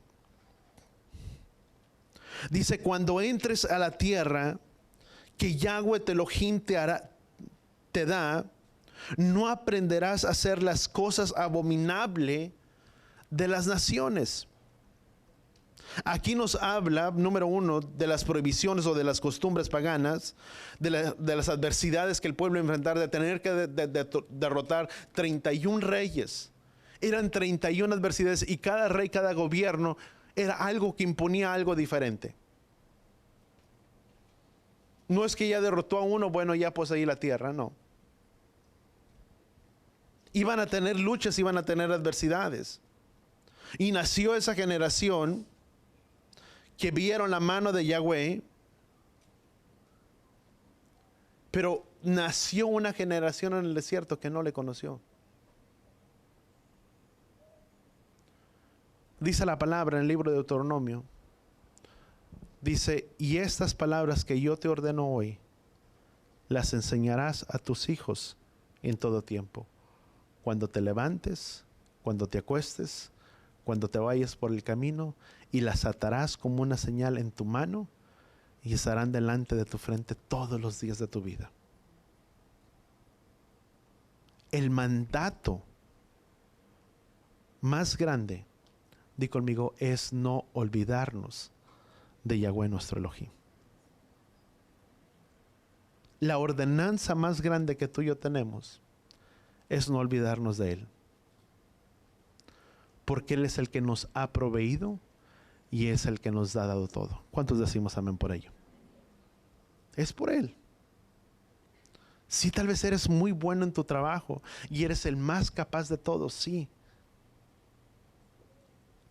Dice: cuando entres a la tierra que Yahweh tu Elohim te da, no aprenderás a hacer las cosas abominables de las naciones. Aquí nos habla, número uno, de las prohibiciones o de las costumbres paganas, de las adversidades que el pueblo enfrentar, de tener que derrotar 31 reyes. Eran 31 adversidades y cada rey, cada gobierno era algo que imponía algo diferente. No es que ya derrotó a uno, bueno, ya pues ahí la tierra, no. Iban a tener luchas, iban a tener adversidades. Y nació esa generación que vieron la mano de Yahweh, pero nació una generación en el desierto que no le conoció. Dice la palabra en el libro de Deuteronomio, dice: y estas palabras que yo te ordeno hoy, las enseñarás a tus hijos en todo tiempo, cuando te levantes, cuando te acuestes, cuando te vayas por el camino, y las atarás como una señal en tu mano, y estarán delante de tu frente todos los días de tu vida. El mandato más grande, di conmigo, es no olvidarnos de Yahweh nuestro Elohim. La ordenanza más grande que tú y yo tenemos es no olvidarnos de Él. Porque Él es el que nos ha proveído y es el que nos ha dado todo. ¿Cuántos decimos amén por ello? Es por Él. Sí, tal vez eres muy bueno en tu trabajo y eres el más capaz de todos, sí.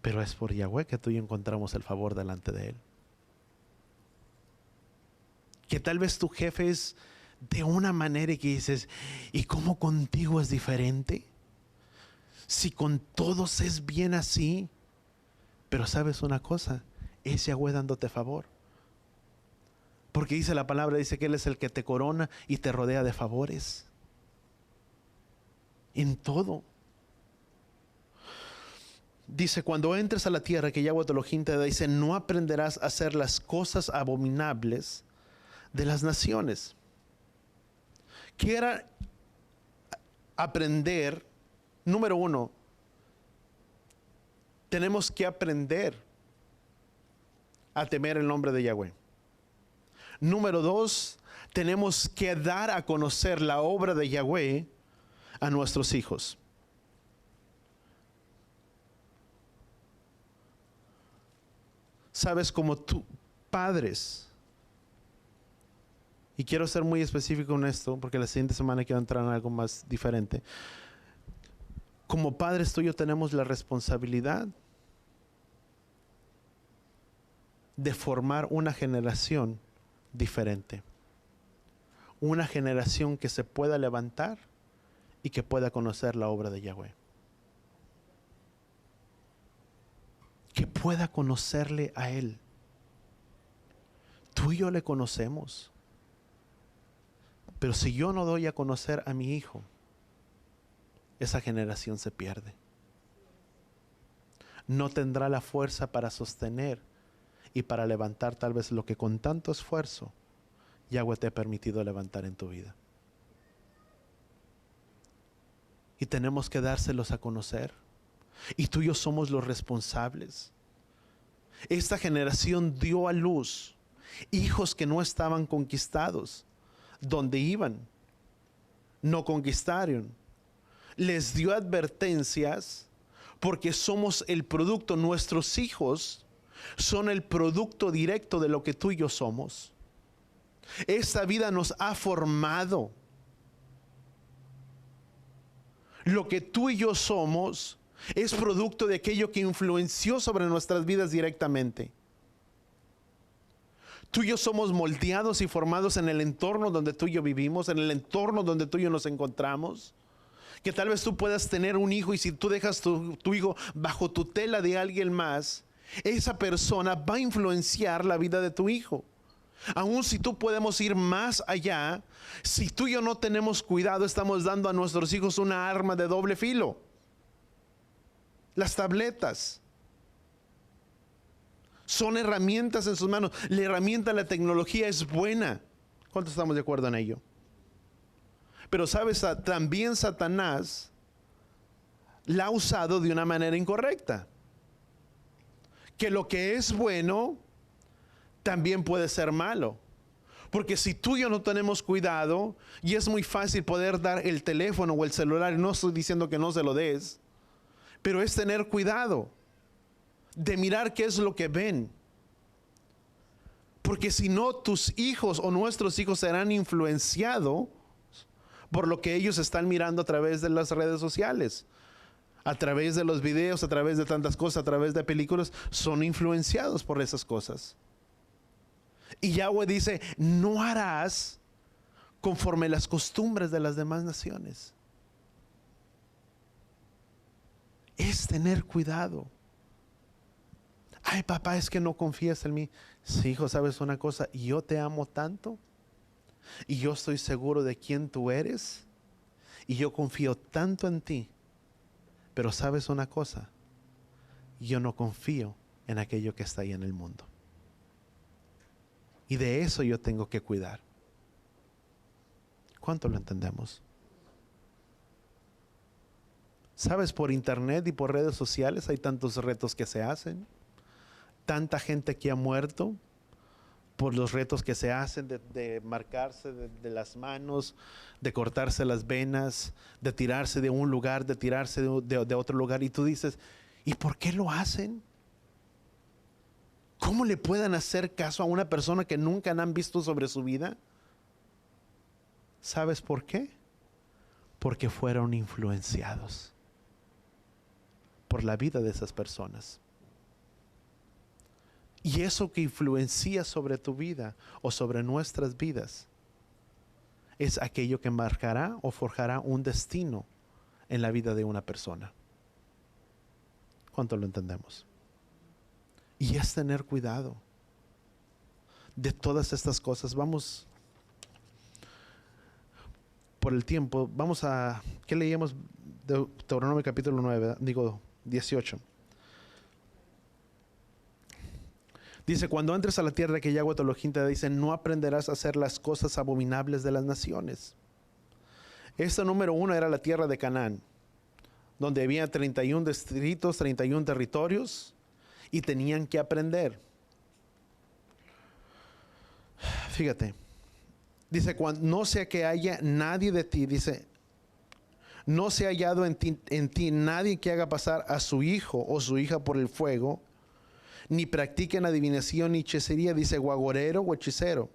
Pero es por Yahweh que tú y yo encontramos el favor delante de Él. Que tal vez tu jefe es de una manera y que dices: ¿y cómo contigo es diferente? Si con todos es bien así. Pero sabes una cosa, es Yahweh dándote favor. Porque dice la palabra, dice que Él es el que te corona y te rodea de favores. En todo. Dice: cuando entres a la tierra que Yahweh tu Elohim te da, dice, no aprenderás a hacer las cosas abominables de las naciones. ¿Qué era aprender? Número uno, tenemos que aprender a temer el nombre de Yahweh. Número dos, tenemos que dar a conocer la obra de Yahweh a nuestros hijos. Sabes, como tú, padres, y quiero ser muy específico en esto, porque la siguiente semana quiero entrar en algo más diferente. Como padres tú y yo tenemos la responsabilidad de formar una generación diferente. Una generación que se pueda levantar y que pueda conocer la obra de Yahweh. Que pueda conocerle a Él. Tú y yo le conocemos. Pero si yo no doy a conocer a mi hijo, esa generación se pierde. No tendrá la fuerza para sostener y para levantar tal vez lo que con tanto esfuerzo Yahweh te ha permitido levantar en tu vida. y tenemos que dárselos a conocer. Y tú y yo somos los responsables. Esta generación dio a luz hijos que no estaban conquistados. Donde iban, no conquistaron. Les dio advertencias porque somos el producto. Nuestros hijos son el producto directo de lo que tú y yo somos. Esta vida nos ha formado. Lo que tú y yo somos es producto de aquello que influenció sobre nuestras vidas directamente. Tú y yo somos moldeados y formados en el entorno donde tú y yo vivimos, en el entorno donde tú y yo nos encontramos. Que tal vez tú puedas tener un hijo y si tú dejas tu hijo bajo tutela de alguien más, esa persona va a influenciar la vida de tu hijo. Aun si tú podemos ir más allá, si tú y yo no tenemos cuidado, estamos dando a nuestros hijos una arma de doble filo. Las tabletas son herramientas en sus manos. La herramienta, la tecnología es buena. ¿Cuántos estamos de acuerdo en ello? Pero sabes, también Satanás la ha usado de una manera incorrecta. Que lo que es bueno también puede ser malo. Porque si tú y yo no tenemos cuidado, y es muy fácil poder dar el teléfono o el celular, y no estoy diciendo que no se lo des, pero es tener cuidado de mirar qué es lo que ven. Porque si no, tus hijos o nuestros hijos serán influenciados por lo que ellos están mirando a través de las redes sociales, a través de los videos, a través de tantas cosas, a través de películas. Son influenciados por esas cosas. Y Yahweh dice: no harás conforme las costumbres de las demás naciones. Es tener cuidado. Ay, papá, es que no confías en mí. Sí, hijo, ¿sabes una cosa? Yo te amo tanto y yo estoy seguro de quién tú eres y yo confío tanto en ti. Pero ¿sabes una cosa? Yo no confío en aquello que está ahí en el mundo. Y de eso yo tengo que cuidar. ¿Cuánto lo entendemos? ¿Sabes? Por internet y por redes sociales hay tantos retos que se hacen. Tanta gente que ha muerto por los retos que se hacen de marcarse de las manos, de cortarse las venas, de tirarse de un lugar, de tirarse de otro lugar. Y tú dices: ¿y por qué lo hacen? ¿Cómo le pueden hacer caso a una persona que nunca han visto sobre su vida? ¿Sabes por qué? Porque fueron influenciados por la vida de esas personas. Y eso que influencia sobre tu vida o sobre nuestras vidas es aquello que marcará o forjará un destino en la vida de una persona. ¿Cuánto lo entendemos? Y es tener cuidado de todas estas cosas. Vamos, por el tiempo, vamos a, ¿qué leíamos? Deuteronomio capítulo 9, digo 18. Dice: cuando entres a la tierra que Yahweh tu Elohim te dice, no aprenderás a hacer las cosas abominables de las naciones. Esta número 1 era la tierra de Canaán, donde había 31 distritos, 31 territorios, y tenían que aprender. Fíjate, dice: cuando no sea que haya nadie de ti, dice, no se ha hallado en ti nadie que haga pasar a su hijo o su hija por el fuego, ni practiquen adivinación ni hechicería, dice, o agorero o hechicero,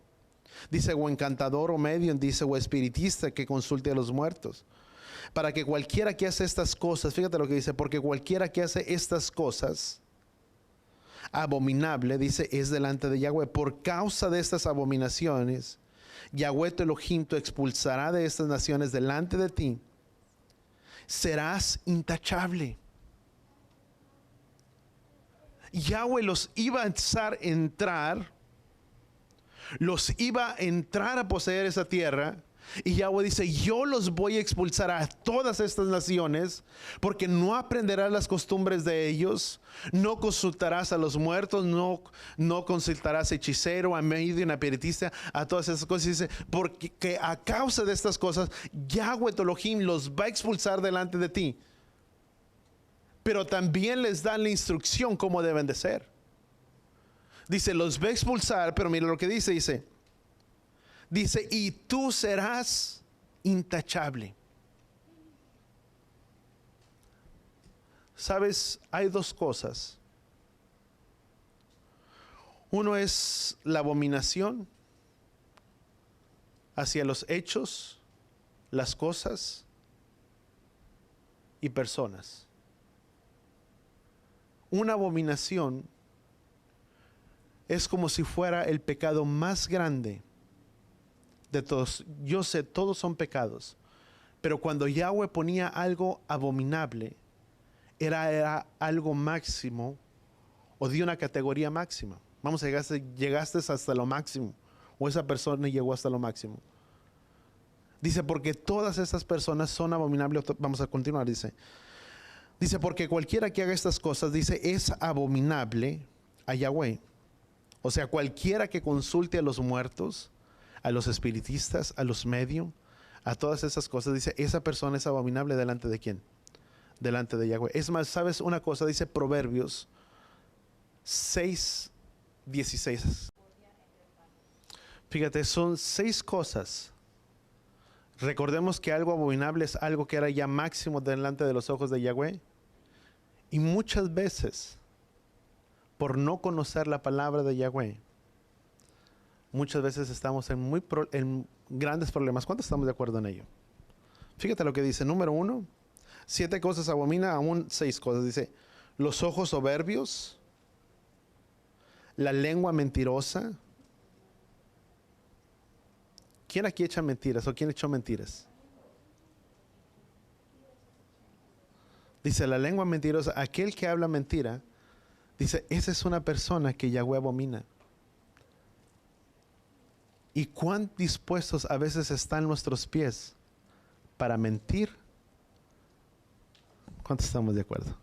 dice, o encantador o medium, dice, o espiritista que consulte a los muertos. Para que cualquiera que hace estas cosas, fíjate lo que dice, porque cualquiera que hace estas cosas abominable, dice, es delante de Yahweh. Por causa de estas abominaciones, Yahweh tu Elohim te expulsará de estas naciones delante de ti. Serás intachable. Yahweh los iba a entrar a poseer esa tierra, Y Yahweh dice, yo los voy a expulsar a todas estas naciones, porque no aprenderás las costumbres de ellos, no consultarás a los muertos, no consultarás a hechicero, a medio, a espiritista, a todas esas cosas. Y dice, porque a causa de estas cosas, Yahweh tu Elohim los va a expulsar delante de ti. Pero también les dan la instrucción cómo deben de ser. Dice, los va a expulsar, pero mira lo que dice, y tú serás intachable. Sabes, hay dos cosas. Uno es la abominación hacia los hechos, las cosas y personas. Una abominación es como si fuera el pecado más grande de todos. Yo sé, todos son pecados, pero cuando Yahweh ponía algo abominable, era algo máximo o de una categoría máxima. Vamos, llegaste hasta lo máximo, o esa persona llegó hasta lo máximo. Dice, porque todas estas personas son abominables. Vamos a continuar, dice, porque cualquiera que haga estas cosas, dice, es abominable a Yahweh. O sea, cualquiera que consulte a los muertos, a los espiritistas, a los medium, a todas esas cosas, dice, esa persona es abominable delante de ¿quién? Delante de Yahweh. Es más, ¿sabes una cosa? Dice Proverbios 6:16. Fíjate, son 6 cosas. Recordemos que algo abominable es algo que era ya máximo delante de los ojos de Yahweh. Y muchas veces, por no conocer la palabra de Yahweh, muchas veces estamos en grandes problemas. ¿Cuántos estamos de acuerdo en ello? Fíjate lo que dice. Número 1, 7 cosas abomina, aún 6 cosas. Dice, los ojos soberbios, la lengua mentirosa. ¿Quién aquí echa mentiras o quién echó mentiras? Dice, la lengua mentirosa, aquel que habla mentira, dice, esa es una persona que Yahweh abomina. ¿Y cuán dispuestos a veces están nuestros pies para mentir? ¿Cuántos estamos de acuerdo?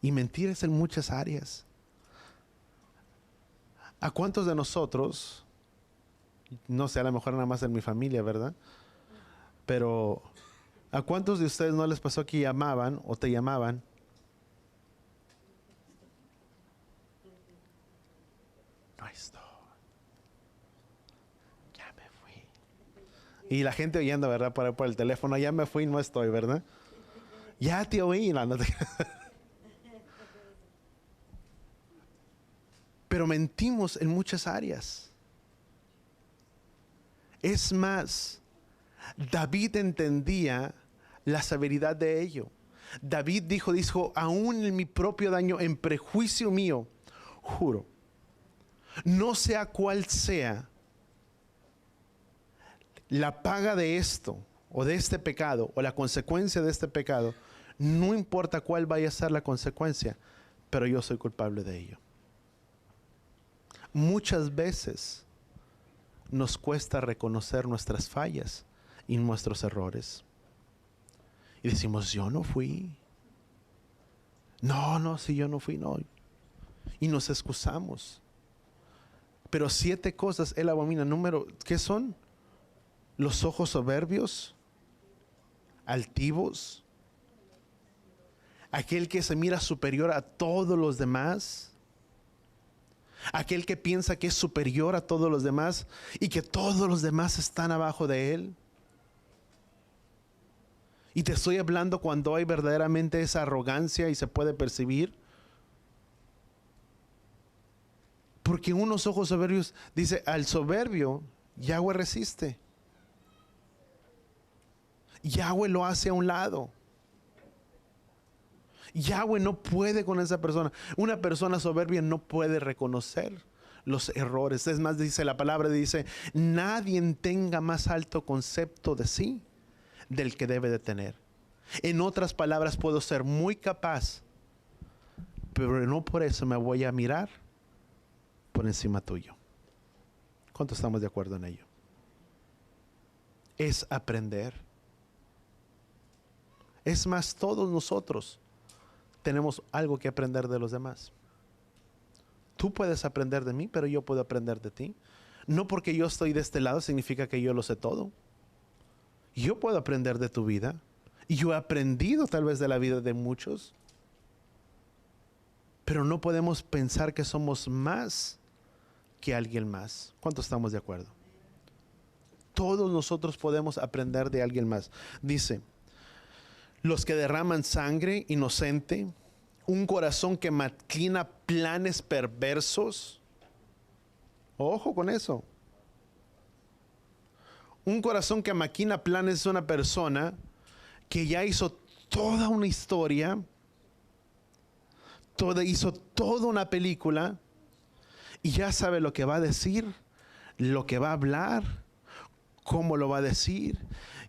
Y mentir es en muchas áreas. ¿A cuántos de nosotros, no sé, a lo mejor nada más en mi familia, ¿verdad? Pero ¿a cuántos de ustedes no les pasó que llamaban o te llamaban? No estoy. Ya me fui. Y la gente oyendo, ¿verdad? Por el teléfono, ya me fui, no estoy, ¿verdad? Ya te oí. No te... Pero mentimos en muchas áreas. Es más, David entendía la severidad de ello. David dijo, aún en mi propio daño, en prejuicio mío, juro, no sea cual sea la paga de esto, o de este pecado, o la consecuencia de este pecado, no importa cuál vaya a ser la consecuencia, pero yo soy culpable de ello. Muchas veces nos cuesta reconocer nuestras fallas y nuestros errores. Y decimos, yo no fui. No, si yo no fui, no. Y nos excusamos. Pero 7 cosas él abomina. ¿Qué son? Los ojos soberbios, altivos, aquel que se mira superior a todos los demás, aquel que piensa que es superior a todos los demás y que todos los demás están abajo de él. Y te estoy hablando cuando hay verdaderamente esa arrogancia y se puede percibir. Porque unos ojos soberbios, dice, al soberbio Yahweh resiste. Yahweh lo hace a un lado. Yahweh no puede con esa persona. Una persona soberbia no puede reconocer los errores. Es más, dice la palabra, dice, nadie tenga más alto concepto de sí del que debe de tener. En otras palabras, puedo ser muy capaz, pero no por eso me voy a mirar por encima tuyo. ¿Cuántos estamos de acuerdo en ello? es aprender. Es más, todos nosotros tenemos algo que aprender de los demás. Tú puedes aprender de mí, pero yo puedo aprender de ti. No porque yo estoy de este lado significa que yo lo sé todo. Yo puedo aprender de tu vida. Y yo he aprendido tal vez de la vida de muchos. Pero no podemos pensar que somos más que alguien más. ¿Cuántos estamos de acuerdo? Todos nosotros podemos aprender de alguien más. Dice, los que derraman sangre inocente, un corazón que maquina planes perversos. Ojo con eso. Un corazón que maquina planes es una persona que ya hizo toda una historia, hizo toda una película y ya sabe lo que va a decir, lo que va a hablar, cómo lo va a decir,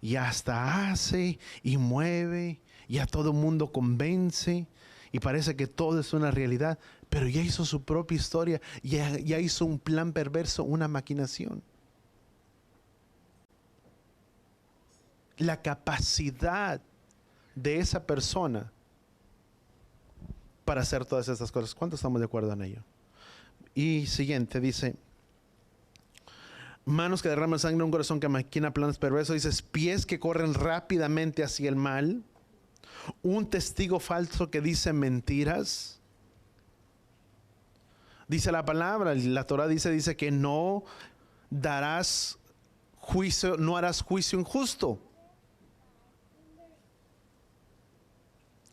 y hasta hace y mueve, y a todo el mundo convence, y parece que todo es una realidad, pero ya hizo su propia historia, ya hizo un plan perverso, una maquinación. La capacidad de esa persona para hacer todas estas cosas. ¿Cuántos estamos de acuerdo en ello? Y siguiente, dice, manos que derraman sangre, un corazón que maquina planes perversos. Dices, pies que corren rápidamente hacia el mal, un testigo falso que dice mentiras. Dice la palabra, la Torah dice que no darás juicio, no harás juicio injusto.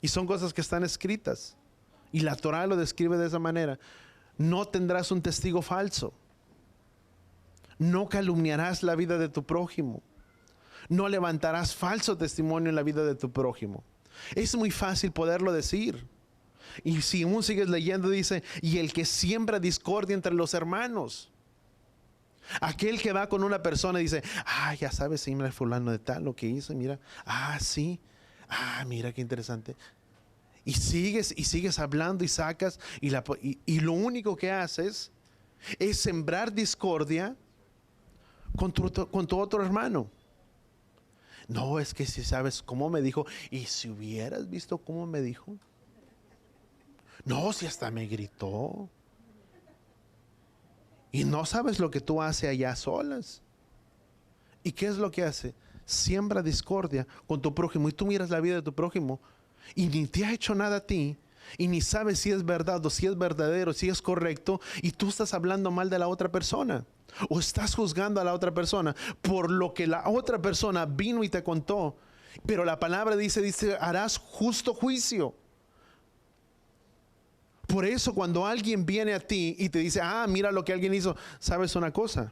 Y son cosas que están escritas. Y la Torah lo describe de esa manera. No tendrás un testigo falso. No calumniarás la vida de tu prójimo. No levantarás falso testimonio en la vida de tu prójimo. Es muy fácil poderlo decir. Y si aún sigues leyendo, dice, y el que siembra discordia entre los hermanos. Aquel que va con una persona y dice, ya sabes, sí, mira fulano de tal, lo que hizo, mira, sí. Mira qué interesante. Y sigues hablando y sacas y lo único que haces es sembrar discordia con tu otro hermano. No, es que si sabes cómo me dijo, y si hubieras visto cómo me dijo. No, si hasta me gritó. Y no sabes lo que tú haces allá a solas. ¿Y qué es lo que hace? Siembra discordia con tu prójimo, y tú miras la vida de tu prójimo y ni te ha hecho nada a ti, y ni sabes si es verdad o si es verdadero, si es correcto, y tú estás hablando mal de la otra persona o estás juzgando a la otra persona por lo que la otra persona vino y te contó. Pero la palabra dice harás justo juicio. Por eso cuando alguien viene a ti y te dice, mira lo que alguien hizo, ¿sabes una cosa?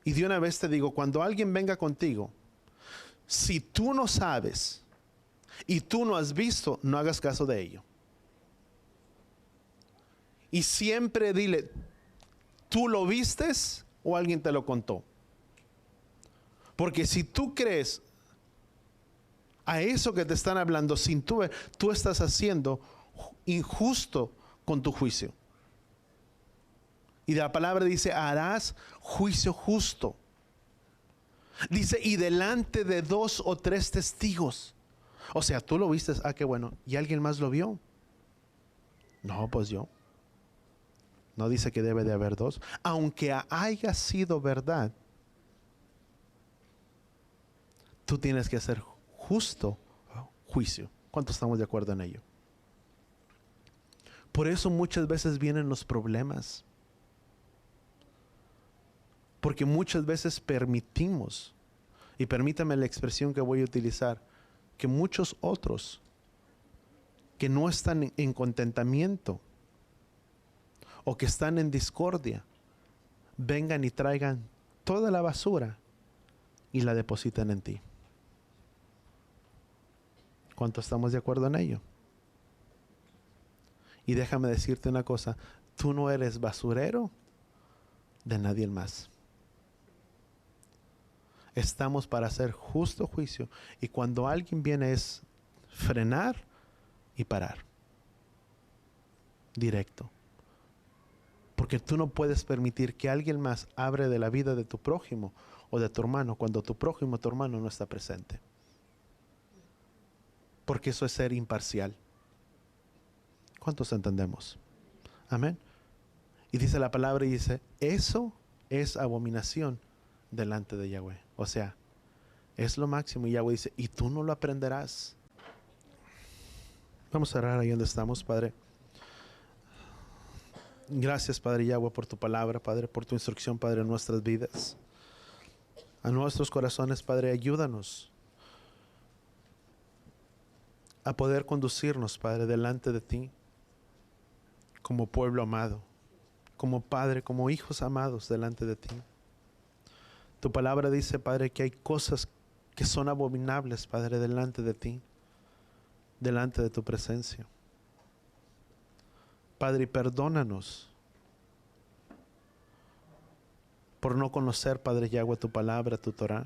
Y de una vez te digo, cuando alguien venga contigo, si tú no sabes y tú no has visto, no hagas caso de ello. Y siempre dile, ¿tú lo vistes o alguien te lo contó? Porque si tú crees a eso que te están hablando sin tú ver, tú estás haciendo injusto con tu juicio. Y la palabra dice, harás juicio justo. Dice, y delante de 2 o 3 testigos. O sea, tú lo viste, qué bueno. ¿Y alguien más lo vio? No, pues yo. No dice que debe de haber 2. Aunque haya sido verdad, tú tienes que hacer justo juicio. ¿Cuántos estamos de acuerdo en ello? Por eso muchas veces vienen los problemas. Porque muchas veces permitimos, y permítame la expresión que voy a utilizar, que muchos otros que no están en contentamiento o que están en discordia, vengan y traigan toda la basura y la depositan en ti. ¿Cuántos estamos de acuerdo en ello? Y déjame decirte una cosa, tú no eres basurero de nadie más. Estamos para hacer justo juicio, y cuando alguien viene es frenar y parar. Directo. Porque tú no puedes permitir que alguien más hable de la vida de tu prójimo o de tu hermano cuando tu prójimo o tu hermano no está presente. Porque eso es ser imparcial. ¿Cuántos entendemos? Amén. Y dice la palabra y dice, eso es abominación delante de Yahweh. O sea, es lo máximo. Y Yahweh dice, y tú no lo aprenderás. Vamos a orar ahí donde estamos, Padre. Gracias, Padre Yahweh, por tu palabra, Padre, por tu instrucción, Padre, en nuestras vidas. A nuestros corazones, Padre, ayúdanos a poder conducirnos, Padre, delante de ti, como pueblo amado, como Padre, como hijos amados delante de ti. Tu palabra dice, Padre, que hay cosas que son abominables, Padre, delante de ti, delante de tu presencia. Padre, perdónanos por no conocer, Padre Yahweh, tu palabra, tu Torah.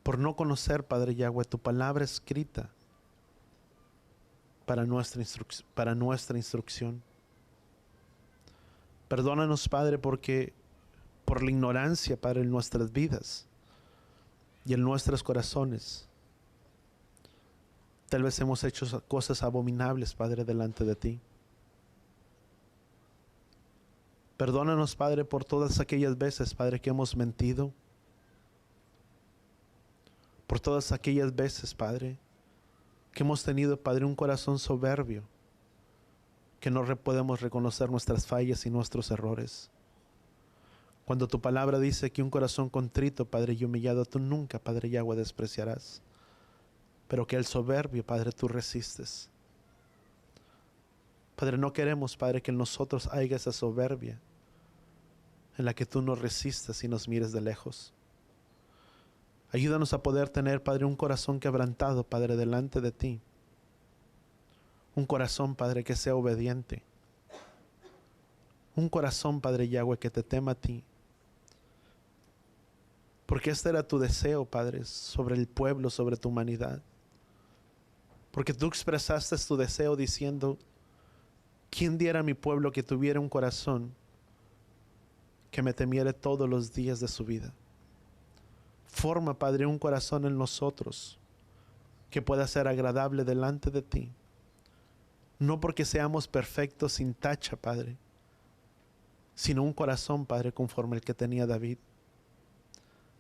Por no conocer, Padre Yahweh, tu palabra escrita para nuestra instrucción. Perdónanos, Padre, porque por la ignorancia, Padre, en nuestras vidas y en nuestros corazones, tal vez hemos hecho cosas abominables, Padre, delante de ti. Perdónanos, Padre, por todas aquellas veces, Padre, que hemos mentido. Por todas aquellas veces, Padre, que hemos tenido, Padre, un corazón soberbio, que no podemos reconocer nuestras fallas y nuestros errores. Cuando tu palabra dice que un corazón contrito, Padre, y humillado, tú nunca, Padre Yahweh, despreciarás. Pero que el soberbio, Padre, tú resistes. Padre, no queremos, Padre, que en nosotros haya esa soberbia en la que tú nos resistas y nos mires de lejos. Ayúdanos a poder tener, Padre, un corazón quebrantado, Padre, delante de ti. Un corazón, Padre, que sea obediente. Un corazón, Padre Yahweh, que te tema a ti. Porque este era tu deseo, Padre, sobre el pueblo, sobre tu humanidad. Porque tú expresaste tu deseo diciendo, ¿quién diera a mi pueblo que tuviera un corazón que me temiere todos los días de su vida? Forma, Padre, un corazón en nosotros que pueda ser agradable delante de ti. No porque seamos perfectos sin tacha, Padre, sino un corazón, Padre, conforme el que tenía David.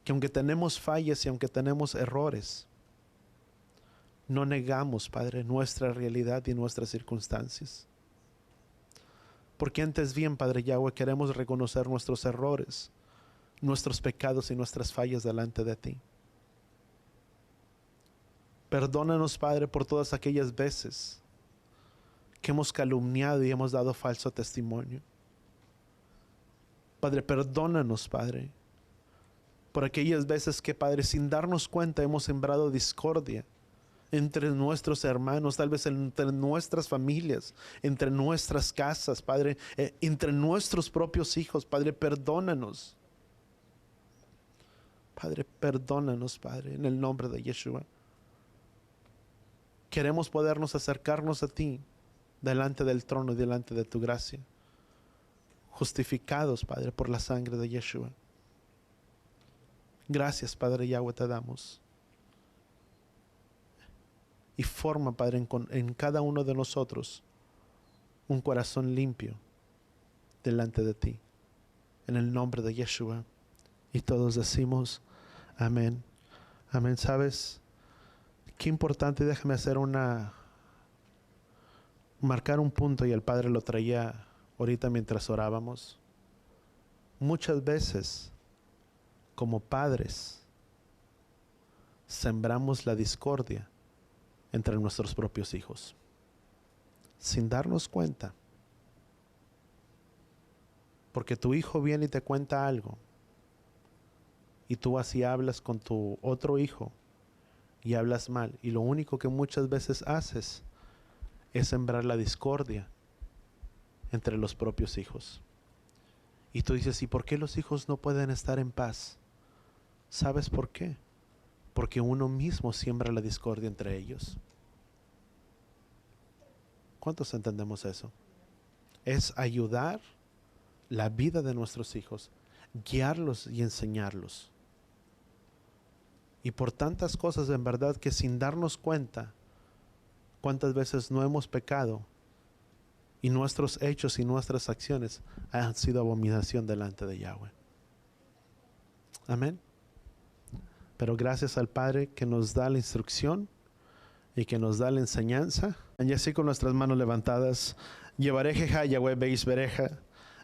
Que aunque tenemos fallas y aunque tenemos errores, no negamos, Padre, nuestra realidad y nuestras circunstancias. Porque antes bien, Padre Yahweh, queremos reconocer nuestros errores, nuestros pecados y nuestras fallas delante de ti. Perdónanos, Padre, por todas aquellas veces que hemos calumniado y hemos dado falso testimonio. Padre, perdónanos, Padre, por aquellas veces que, Padre, sin darnos cuenta hemos sembrado discordia entre nuestros hermanos, tal vez entre nuestras familias, entre nuestras casas, Padre, entre nuestros propios hijos. Padre, perdónanos. Padre, perdónanos, Padre, en el nombre de Yeshua. Queremos podernos acercarnos a ti delante del trono y delante de tu gracia, justificados, Padre, por la sangre de Yeshua. Gracias, Padre Yahweh, te damos. Y forma, Padre, en cada uno de nosotros un corazón limpio delante de ti, en el nombre de Yeshua. Y todos decimos amén. Amén. ¿Sabes qué importante? Déjame hacer marcar un punto, y el Padre lo traía ahorita mientras orábamos. Muchas veces, como padres, sembramos la discordia entre nuestros propios hijos, sin darnos cuenta. Porque tu hijo viene y te cuenta algo, y tú así hablas con tu otro hijo, y hablas mal, y lo único que muchas veces haces es sembrar la discordia entre los propios hijos. Y tú dices, ¿y por qué los hijos no pueden estar en paz? ¿Sabes por qué? Porque uno mismo siembra la discordia entre ellos. ¿Cuántos entendemos eso? es ayudar la vida de nuestros hijos, guiarlos y enseñarlos. Y por tantas cosas en verdad que sin darnos cuenta, cuántas veces no hemos pecado y nuestros hechos y nuestras acciones han sido abominación delante de Yahweh. Amén. Pero gracias al Padre que nos da la instrucción y que nos da la enseñanza. Y así con nuestras manos levantadas, llevaré jeja Yahweh beis bereja,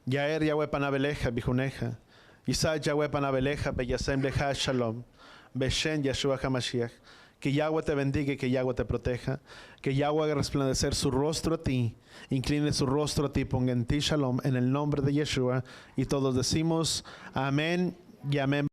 yaer Yahweh panabeleja bijuneja, Isaac Yahweh panabeleja beyasem leja shalom, beshen Yeshua HaMashiach. Que Yahweh te bendiga y que Yahweh te proteja. Que Yahweh haga resplandecer su rostro a ti, incline su rostro a ti, ponga en ti shalom, en el nombre de Yeshua. Y todos decimos amén y amén.